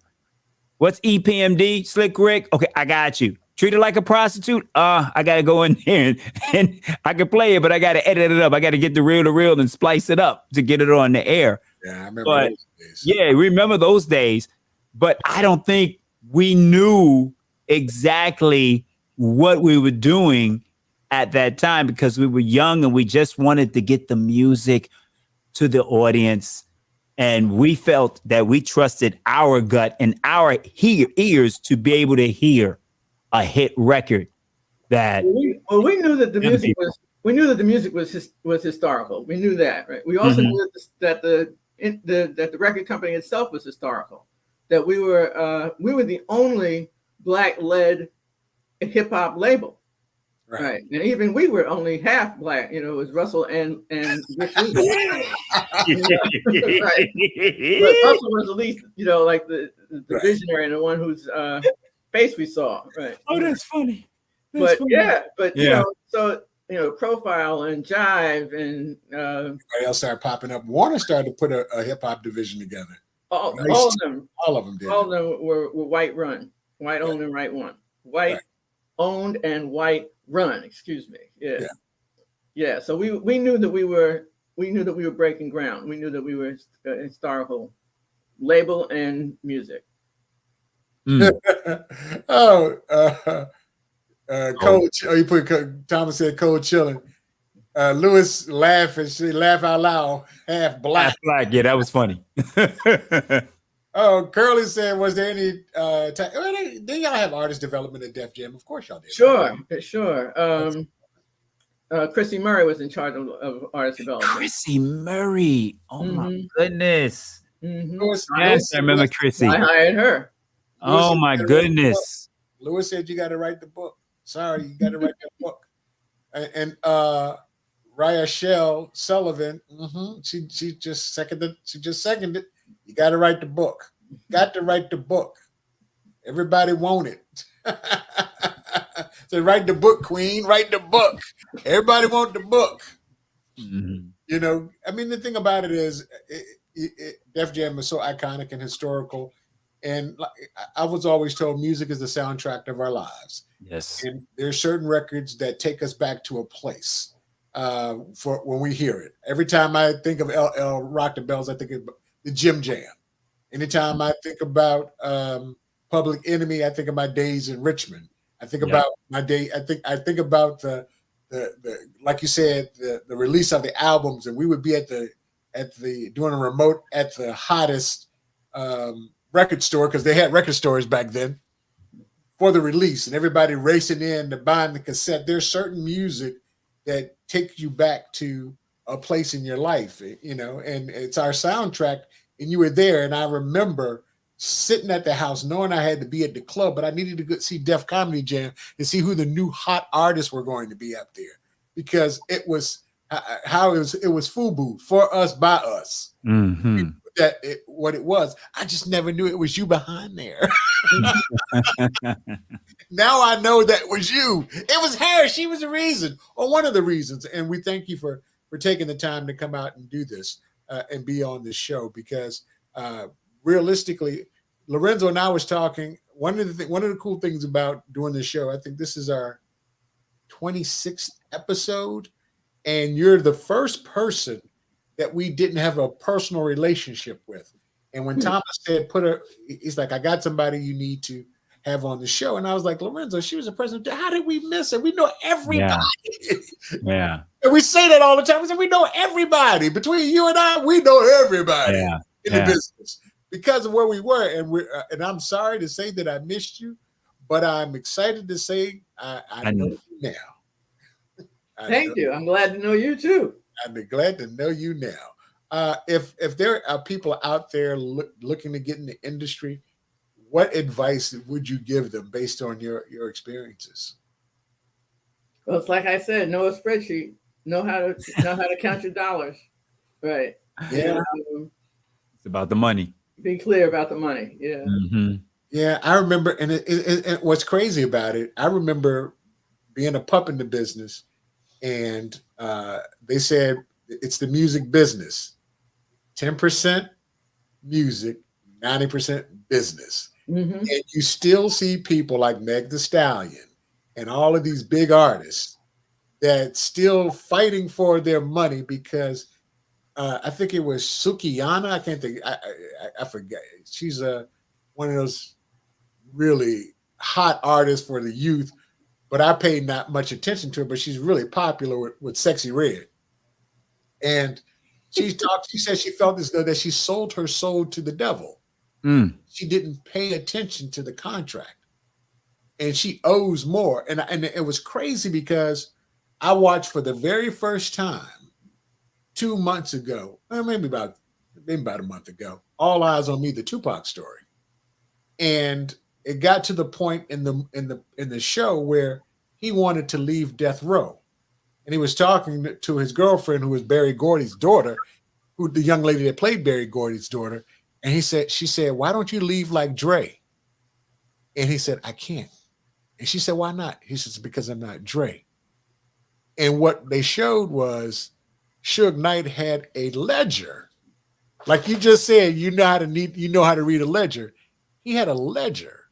What's EPMD? Slick Rick. Okay, I got you. Treat it like a prostitute. I gotta go in there and I can play it, but I gotta edit it up. I gotta get the reel to reel and splice it up to get it on the air. Yeah, I remember those days. Yeah, remember those days. But I don't think we knew exactly what we were doing at that time, because we were young and we just wanted to get the music to the audience. And we felt that we trusted our gut and our ears to be able to hear a hit record. That we knew that the music was. We knew that the music was historical. We knew that, right? We also knew that the record company itself was historical. That we were the only Black-led hip hop label, right? And even we were only half Black. You know, it was Russell and Rick Rubin. Right? But Russell was at least, you know, like the visionary and the one whose face we saw, right? Oh, that's funny. But you know, so you know, Profile and Jive and everybody else started popping up. Warner started to put a hip hop division together. All of them did. All of them were white run, white owned and white owned and white run. Excuse me. Yeah. So we knew that we were breaking ground. We knew that we were a historical label and music. You put Thomas said cold chilling. Lewis laughed and she laughed out loud, half black. Half black, yeah, that was funny. Oh, Curly said, was there any did y'all have artist development at Def Jam? Of course y'all did. Sure. Chrissy Murray was in charge of artist development. Chrissy Murray. Oh my goodness. Yes, I remember Chrissy. I hired her. Oh my goodness. Lewis said you got to write the book. Sorry, you got to write that book. And Raya Sullivan, she just seconded. You got to write the book. Got to write the book. Everybody want it. So write the book, Queen. Write the book. Everybody want the book. You know, I mean, the thing about it is, Def Jam is so iconic and historical. And I was always told music is the soundtrack of our lives. Yes. And there's certain records that take us back to a place for when we hear it. Every time I think of LL Rock the Bells, I think of the Jim Jam. Anytime I think about Public Enemy, I think of my days in Richmond. I think about my day. I think about the like you said, the release of the albums, and we would be at the doing a remote at the hottest record store, because they had record stores back then, for the release, and everybody racing in to buying the cassette. There's certain music that takes you back to a place in your life, and it's our soundtrack. And you were there, and I remember sitting at the house knowing I had to be at the club, but I needed to go see Def Comedy Jam to see who the new hot artists were going to be up there, because it was how it was FUBU, for us, by us. Mm-hmm. What it was. I just never knew it was you behind there. Now I know that was you. It was her. She was the reason, or one of the reasons. And we thank you for taking the time to come out and do this and be on this show, because realistically, Lorenzo and I was talking. One of the cool things about doing this show, I think this is our 26th episode, and you're the first person that we didn't have a personal relationship with. And when Thomas said, he's like, I got somebody you need to have on the show. And I was like, Lorenzo, she was a person. How did we miss her? We know everybody. Yeah. And we say that all the time. We say, we know everybody. Between you and I, we know everybody in the business, because of where we were. And I'm sorry to say that I missed you, but I'm excited to say I know you now. Thank you. I'm glad to know you too. I'm glad to know you now. If there are people out there looking to get in the industry, what advice would you give them based on your experiences? Well, it's like I said, know a spreadsheet, know how to count your dollars, right? Yeah, it's about the money. Be clear about the money. Yeah, mm-hmm. Yeah. I remember, and what's crazy about it, I remember being a pup in the business, and they said it's the music business, 10% music, 90% business. Mm-hmm. And you still see people like Meg Thee Stallion and all of these big artists that still fighting for their money, because I think it was Sukiyana. I can't think. I forget. She's one of those really hot artists for the youth, but I paid not much attention to her. But she's really popular with Sexy Red, and she said she felt as though that she sold her soul to the devil. She didn't pay attention to the contract, and she owes more. And it was crazy, because I watched for the very first time 2 months ago, or maybe about a month ago, All Eyes on Me, the Tupac story, and it got to the point in the show where he wanted to leave death row, and he was talking to his girlfriend, who was Berry Gordy's daughter, who the young lady that played Berry Gordy's daughter. And she said, why don't you leave like Dre? And he said, I can't. And she said, why not? He says, because I'm not Dre. And what they showed was Suge Knight had a ledger. Like you just said, you know how to read a ledger. He had a ledger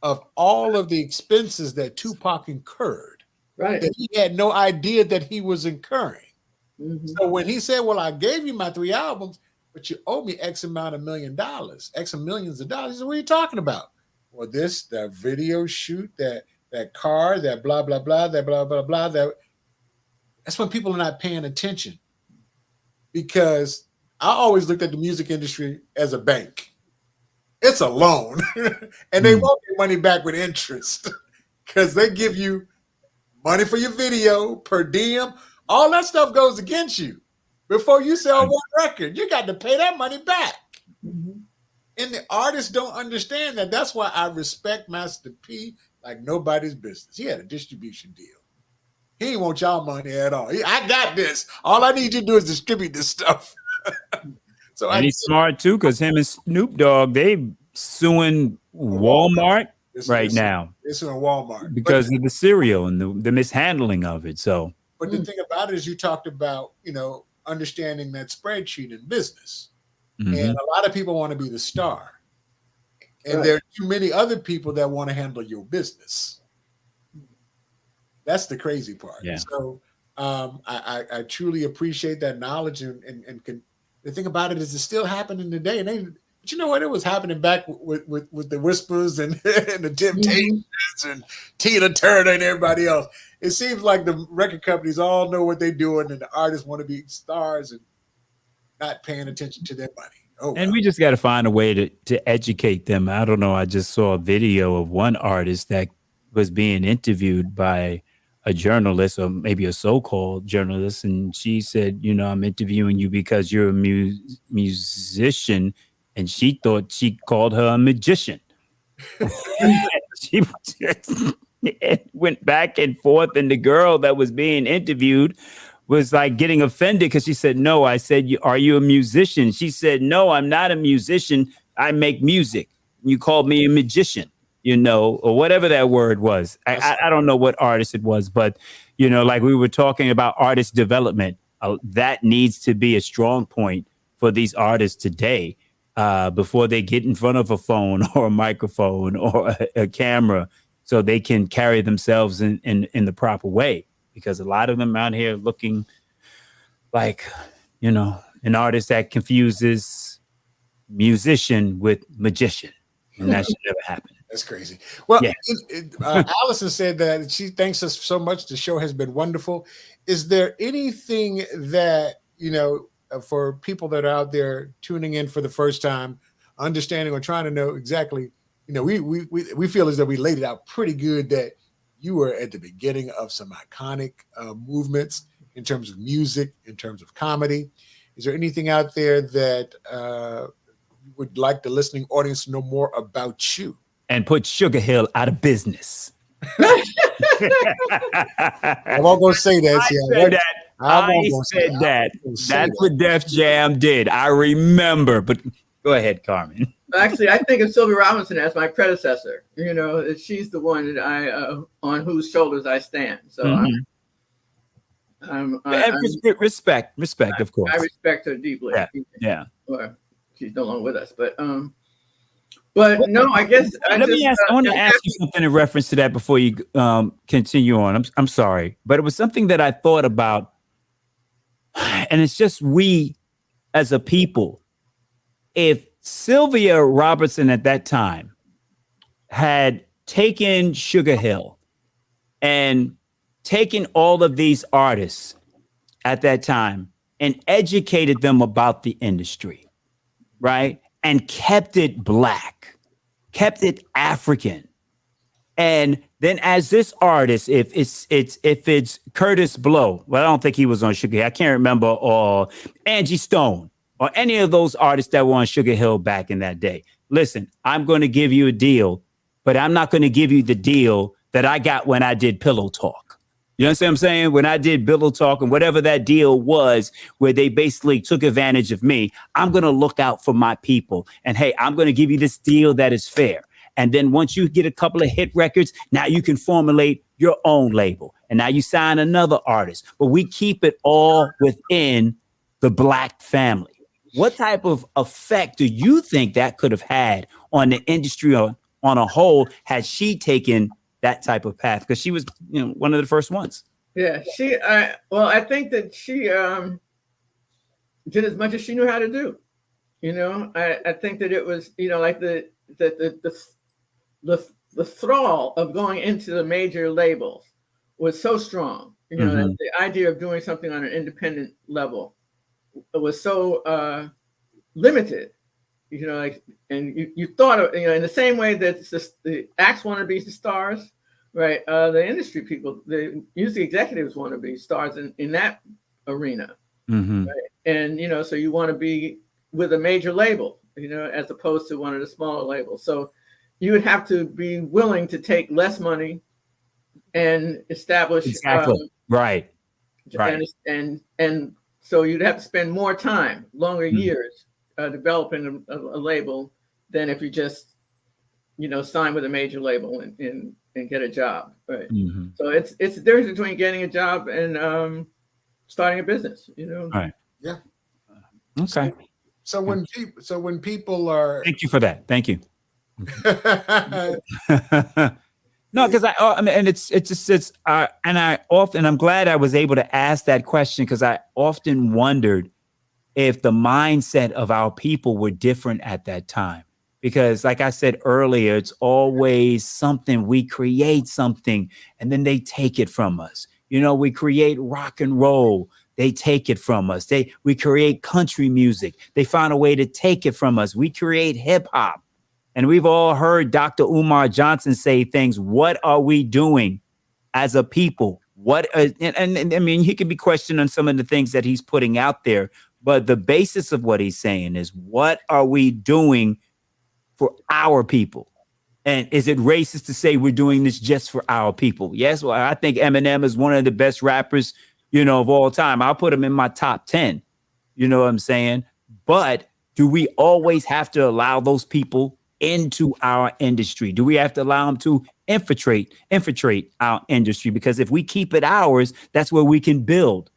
of all of the expenses that Tupac incurred. Right. That he had no idea that he was incurring. Mm-hmm. So when he said, well, I gave you my 3 albums, but you owe me X amount of $1 million, X of millions of dollars. He said, what are you talking about? Well, that video shoot, that car, that blah, blah, blah, that blah, blah, blah. That's when people are not paying attention. Because I always looked at the music industry as a bank. It's a loan. And they won't get money back with interest, because they give you money for your video, per diem. All that stuff goes against you. Before you sell one record, you got to pay that money back. Mm-hmm. And the artists don't understand that. That's why I respect Master P like nobody's business. He had a distribution deal. He didn't want y'all money at all. I got this. All I need you to do is distribute this stuff. And he's smart too, because him and Snoop Dogg, they suing Walmart now. They're suing Walmart because of the cereal and the mishandling of it. So, but the thing about it is, you talked about, understanding that spreadsheet in business. Mm-hmm. And a lot of people want to be the star. And there are too many other people that want to handle your business. That's the crazy part. Yeah. So I truly appreciate that knowledge. And the thing about it is, it's still happening today. And But you know what? It was happening back with the Whispers and, and the Temptations and Tina Turner and everybody else. It seems like the record companies all know what they're doing, and the artists want to be stars and not paying attention to their money. Oh, and we just got to find a way to educate them. I don't know. I just saw a video of one artist that was being interviewed by a journalist, or maybe a so-called journalist, and she said, you know, I'm interviewing you because you're a musician, and she thought she called her a magician. She it went back and forth, and the girl that was being interviewed was like getting offended because she said, no, I said, are you a musician? She said, no, I'm not a musician. I make music. You called me a magician, you know, or whatever that word was. I don't know what artist it was, but, you know, like we were talking about artist development, that needs to be a strong point for these artists today before they get in front of a phone or a microphone or a camera, so they can carry themselves in the proper way. Because a lot of them out here looking like, you know, an artist that confuses musician with magician. And that should never happen. That's crazy. Well, yeah. Allison said that she thanks us so much. The show has been wonderful. Is there anything that, you know, for people that are out there tuning in for the first time, understanding or trying to know exactly, you know, we feel as though we laid it out pretty good that you were at the beginning of some iconic movements in terms of music, in terms of comedy. Is there anything out there that you would like the listening audience to know more about you? And put Sugar Hill out of business. I won't go say that. I said that. That's what Def Jam did. I remember. But go ahead, Carmen. Actually, I think of Sylvia Robinson as my predecessor. You know, she's the one that on whose shoulders I stand. So respect, of course. I respect her deeply. Yeah. Well, she's no longer with us, but no, I guess. I want to ask you something in reference to that before you continue on. I'm sorry, but it was something that I thought about, and it's just we as a people, if Sylvia Robertson at that time had taken Sugar Hill and taken all of these artists at that time and educated them about the industry, right? And kept it Black, kept it African. And then as this artist, if it's Curtis Blow, well, I don't think he was on Sugar Hill. I can't remember, or Angie Stone, or any of those artists that were on Sugar Hill back in that day. Listen, I'm going to give you a deal, but I'm not going to give you the deal that I got when I did Pillow Talk. You understand what I'm saying? When I did Pillow Talk and whatever that deal was, where they basically took advantage of me, I'm going to look out for my people. And hey, I'm going to give you this deal that is fair. And then once you get a couple of hit records, now you can formulate your own label. And now you sign another artist. But we keep it all within the Black family. What type of effect do you think that could have had on the industry on a whole had she taken that type of path? Because she was, you know, one of the first ones. Yeah, I think that she did as much as she knew how to do. You know, I think that it was, you know, like the thrall of going into the major labels was so strong. You know, that the idea of doing something on an independent level was so limited, you know, like, and you thought of, you know, in the same way that the acts want to be the stars, right? The industry people, the music executives want to be stars in that arena, right? And, you know, so you want to be with a major label, you know, as opposed to one of the smaller labels. So you would have to be willing to take less money and establish right. And so you'd have to spend more time, longer years, developing a label than if you just, you know, sign with a major label and get a job, right? So it's the difference between getting a job and starting a business, you know. Right. Yeah. Okay. So when people are, thank you for that. Thank you. No, because I mean, and I'm glad I was able to ask that question, because I often wondered if the mindset of our people were different at that time. Because like I said earlier, it's always something. We create something and then they take it from us. You know, we create rock and roll. They take it from us. We create country music. They find a way to take it from us. We create hip hop. And we've all heard Dr. Umar Johnson say things. What are we doing as a people? And I mean, he could be questioning some of the things that he's putting out there. But the basis of what he's saying is, what are we doing for our people? And is it racist to say we're doing this just for our people? Yes. Well, I think Eminem is one of the best rappers, you know, of all time. I'll put him in my top 10. You know what I'm saying? But do we always have to allow those people into our industry? Do we have to allow them to infiltrate our industry? Because if we keep it ours, that's where we can build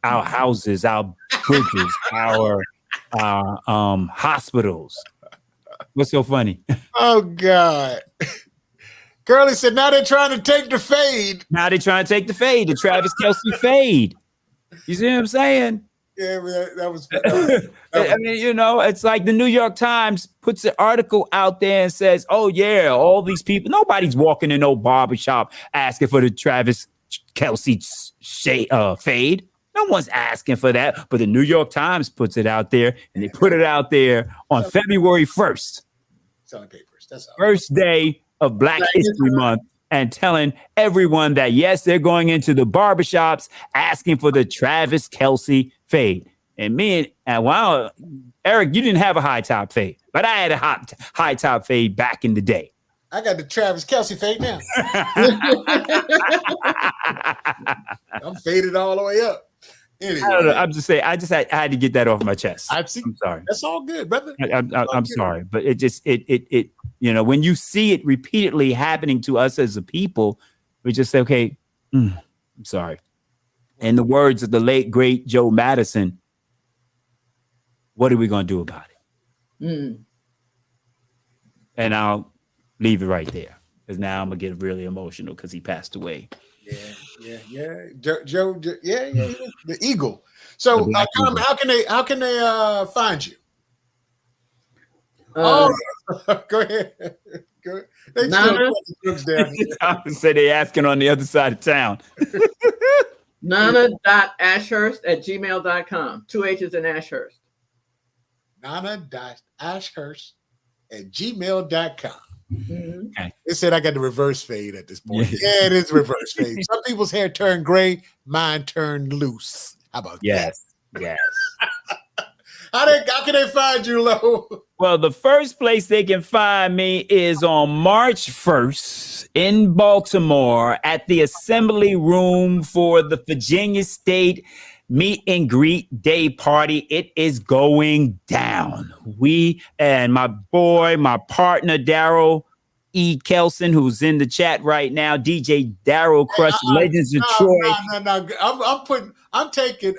our houses, our bridges, our hospitals. What's so funny? Oh, God. Curly said, now they're trying to take the fade. Now they're trying to take the fade, the Travis Kelce fade. You see what I'm saying? Yeah, that was I mean, you know, it's like the New York Times puts an article out there and says, oh, yeah, all these people, nobody's walking in no barbershop asking for the Travis Kelce fade. No one's asking for that. But the New York Times puts it out there, and they put it out there on February 1st. Selling papers. That's all. First day of Black History Month, and telling everyone that, yes, they're going into the barbershops asking for the Travis Kelce fade. And wow, Eric, you didn't have a high top fade, but I had a high top fade back in the day. I got the Travis Kelce fade now. I'm faded all the way up. Anyway. I don't know. I'm just saying. I had to get that off my chest. I'm sorry. That's all good, brother. I'm sorry, but it you know, when you see it repeatedly happening to us as a people, we just say, okay, I'm sorry. In the words of the late great Joe Madison, what are we going to do about it? And I'll leave it right there, because now I'm gonna get really emotional because he passed away. Yeah. Joe, the Eagle. So, Carmen, how can they find you? Go ahead. Go ahead. They say they asking on the other side of town. Nana.ashhurst@gmail.com. 2 H's in Ashhurst. Nana.ashhurst@gmail.com. Okay. They said I got the reverse fade at this point. Yeah, it is reverse fade. Some people's hair turned gray, mine turned loose. How about that? Yes. How can they find you, Lo? Well, the first place they can find me is on March 1st in Baltimore at the Assembly Room for the Virginia State Meet and Greet Day Party. It is going down. We and my partner, Daryl E. Kelson, who's in the chat right now, DJ Daryl Crush, Legends of Troy. No. I'm taking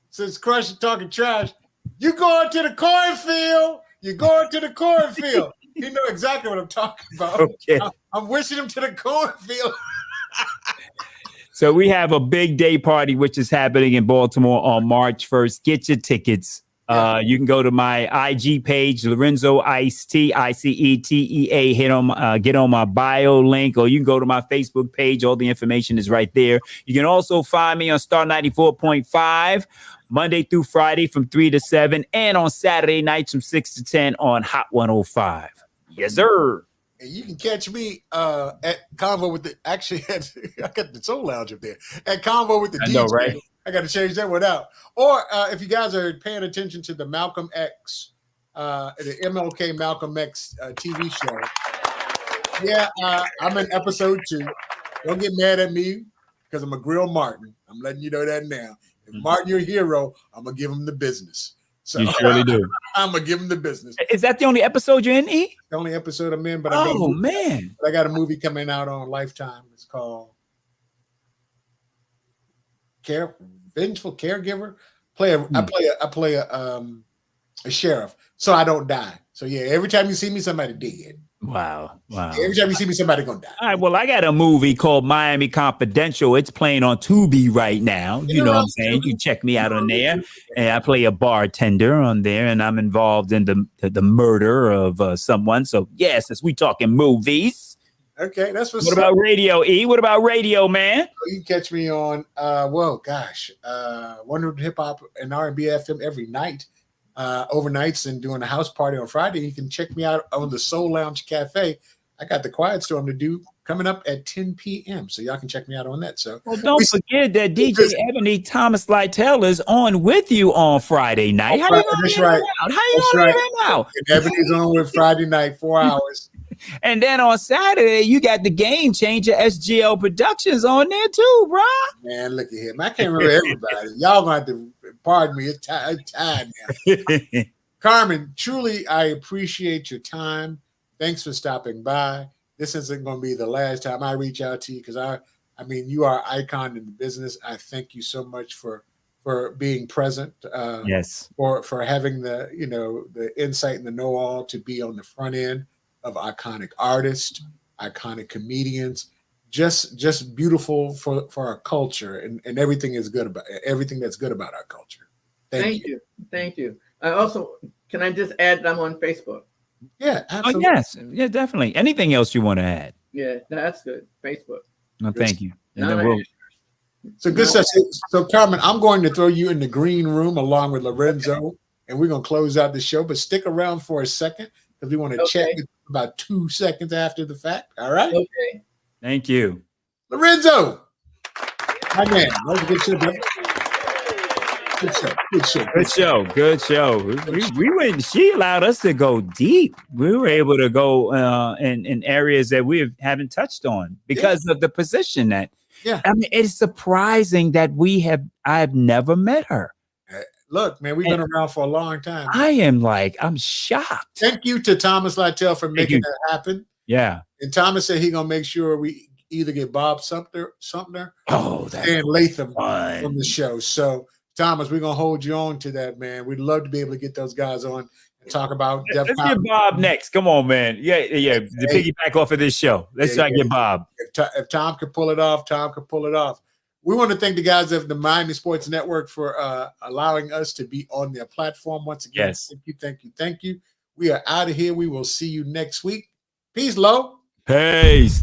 since Crush is talking trash, you going to the cornfield. You're going to the cornfield. You know exactly what I'm talking about. Okay. I'm wishing him to the cornfield. So we have a big day party, which is happening in Baltimore on March 1st. Get your tickets. You can go to my IG page, Lorenzo Ice-T, ICETEA. Get on my bio link, or you can go to my Facebook page. All the information is right there. You can also find me on Star 94.5, Monday through Friday from 3 to 7, and on Saturday nights from 6 to 10 on Hot 105. Yes, sir. And you can catch me at Convo with I got the Soul Lounge up there. At Convo with the DJ. I know, right? I got to change that one out. Or if you guys are paying attention to the Malcolm X, the MLK Malcolm X TV show. Yeah, I'm in episode 2. Don't get mad at me because I'm a grill Martin. I'm letting you know that now. If Martin, your hero, I'm going to give him the business. So you surely do. I'm gonna give him the business. Is that the only episode you're in, E? The only episode I'm in, but I got a movie coming out on Lifetime. It's called Vengeful Caregiver. I play a sheriff, so I don't die. So yeah, every time you see me, somebody dead. Wow. Every time you see me, somebody gonna die. All right, well, I got a movie called Miami Confidential. It's playing on Tubi right now. You know what I'm saying? You check me out on there. And I play a bartender on there, and I'm involved in the murder of someone. So, yes, as we talking movies. Okay, that's what about radio, E? What about radio, man? You can catch me on, Wonder Hip Hop and R&B FM every night, overnights, and doing a house party on Friday. You can check me out on the Soul Lounge Cafe. I got the Quiet Storm to do coming up at 10 p.m. So y'all can check me out on that. So don't forget that DJ Ebony Thomas Lytell is on with you on Friday night. How you gonna leave him out? Ebony's on with Friday night, 4 hours. And then on Saturday, you got the Game Changer SGL Productions on there too, bro. Man, look at him. I can't remember everybody. Y'all gonna have to pardon me. It's time now. Carmen, truly, I appreciate your time. Thanks for stopping by. This isn't going to be the last time I reach out to you because I mean, you are an icon in the business. I thank you so much for being present. Yes. For having the insight and the know-all to be on the front end of iconic artists, iconic comedians, just beautiful for our culture and everything is good about everything that's good about our culture. Thank you. Thank you. I also, can I just add that I'm on Facebook? Yeah, absolutely. Oh, yes. Yeah, definitely. Anything else you want to add? Yeah, that's good. Facebook. No, thank you. And No, then we'll, So good stuff. So Carmen, I'm going to throw you in the green room along with Lorenzo, and we're going to close out the show. But stick around for a second because we want to chat with you about 2 seconds after the fact. All right? Okay. Thank you. Lorenzo. My man. That was a good show, bro. Good show. We went. She allowed us to go deep. We were able to go in areas that we haven't touched on because of the position that. Yeah. I mean, it's surprising that I've never met her. Look, man, we've been around for a long time. I'm shocked. Thank you to Thomas Lytell for making that happen. Yeah. And Thomas said he's gonna make sure we either get Bob Sumter, that's and Latham fun. from the show. So Thomas, we're gonna hold you on to that, man. We'd love to be able to get those guys on and talk about. Let's get Bob next. Come on, man. Yeah. The piggyback off of this show. Let's try to get Bob. If Tom can pull it off, Tom can pull it off. We want to thank the guys of the Miami Sports Network for allowing us to be on their platform once again. Yes. Thank you. We are out of here. We will see you next week. Peace, Lo. Peace.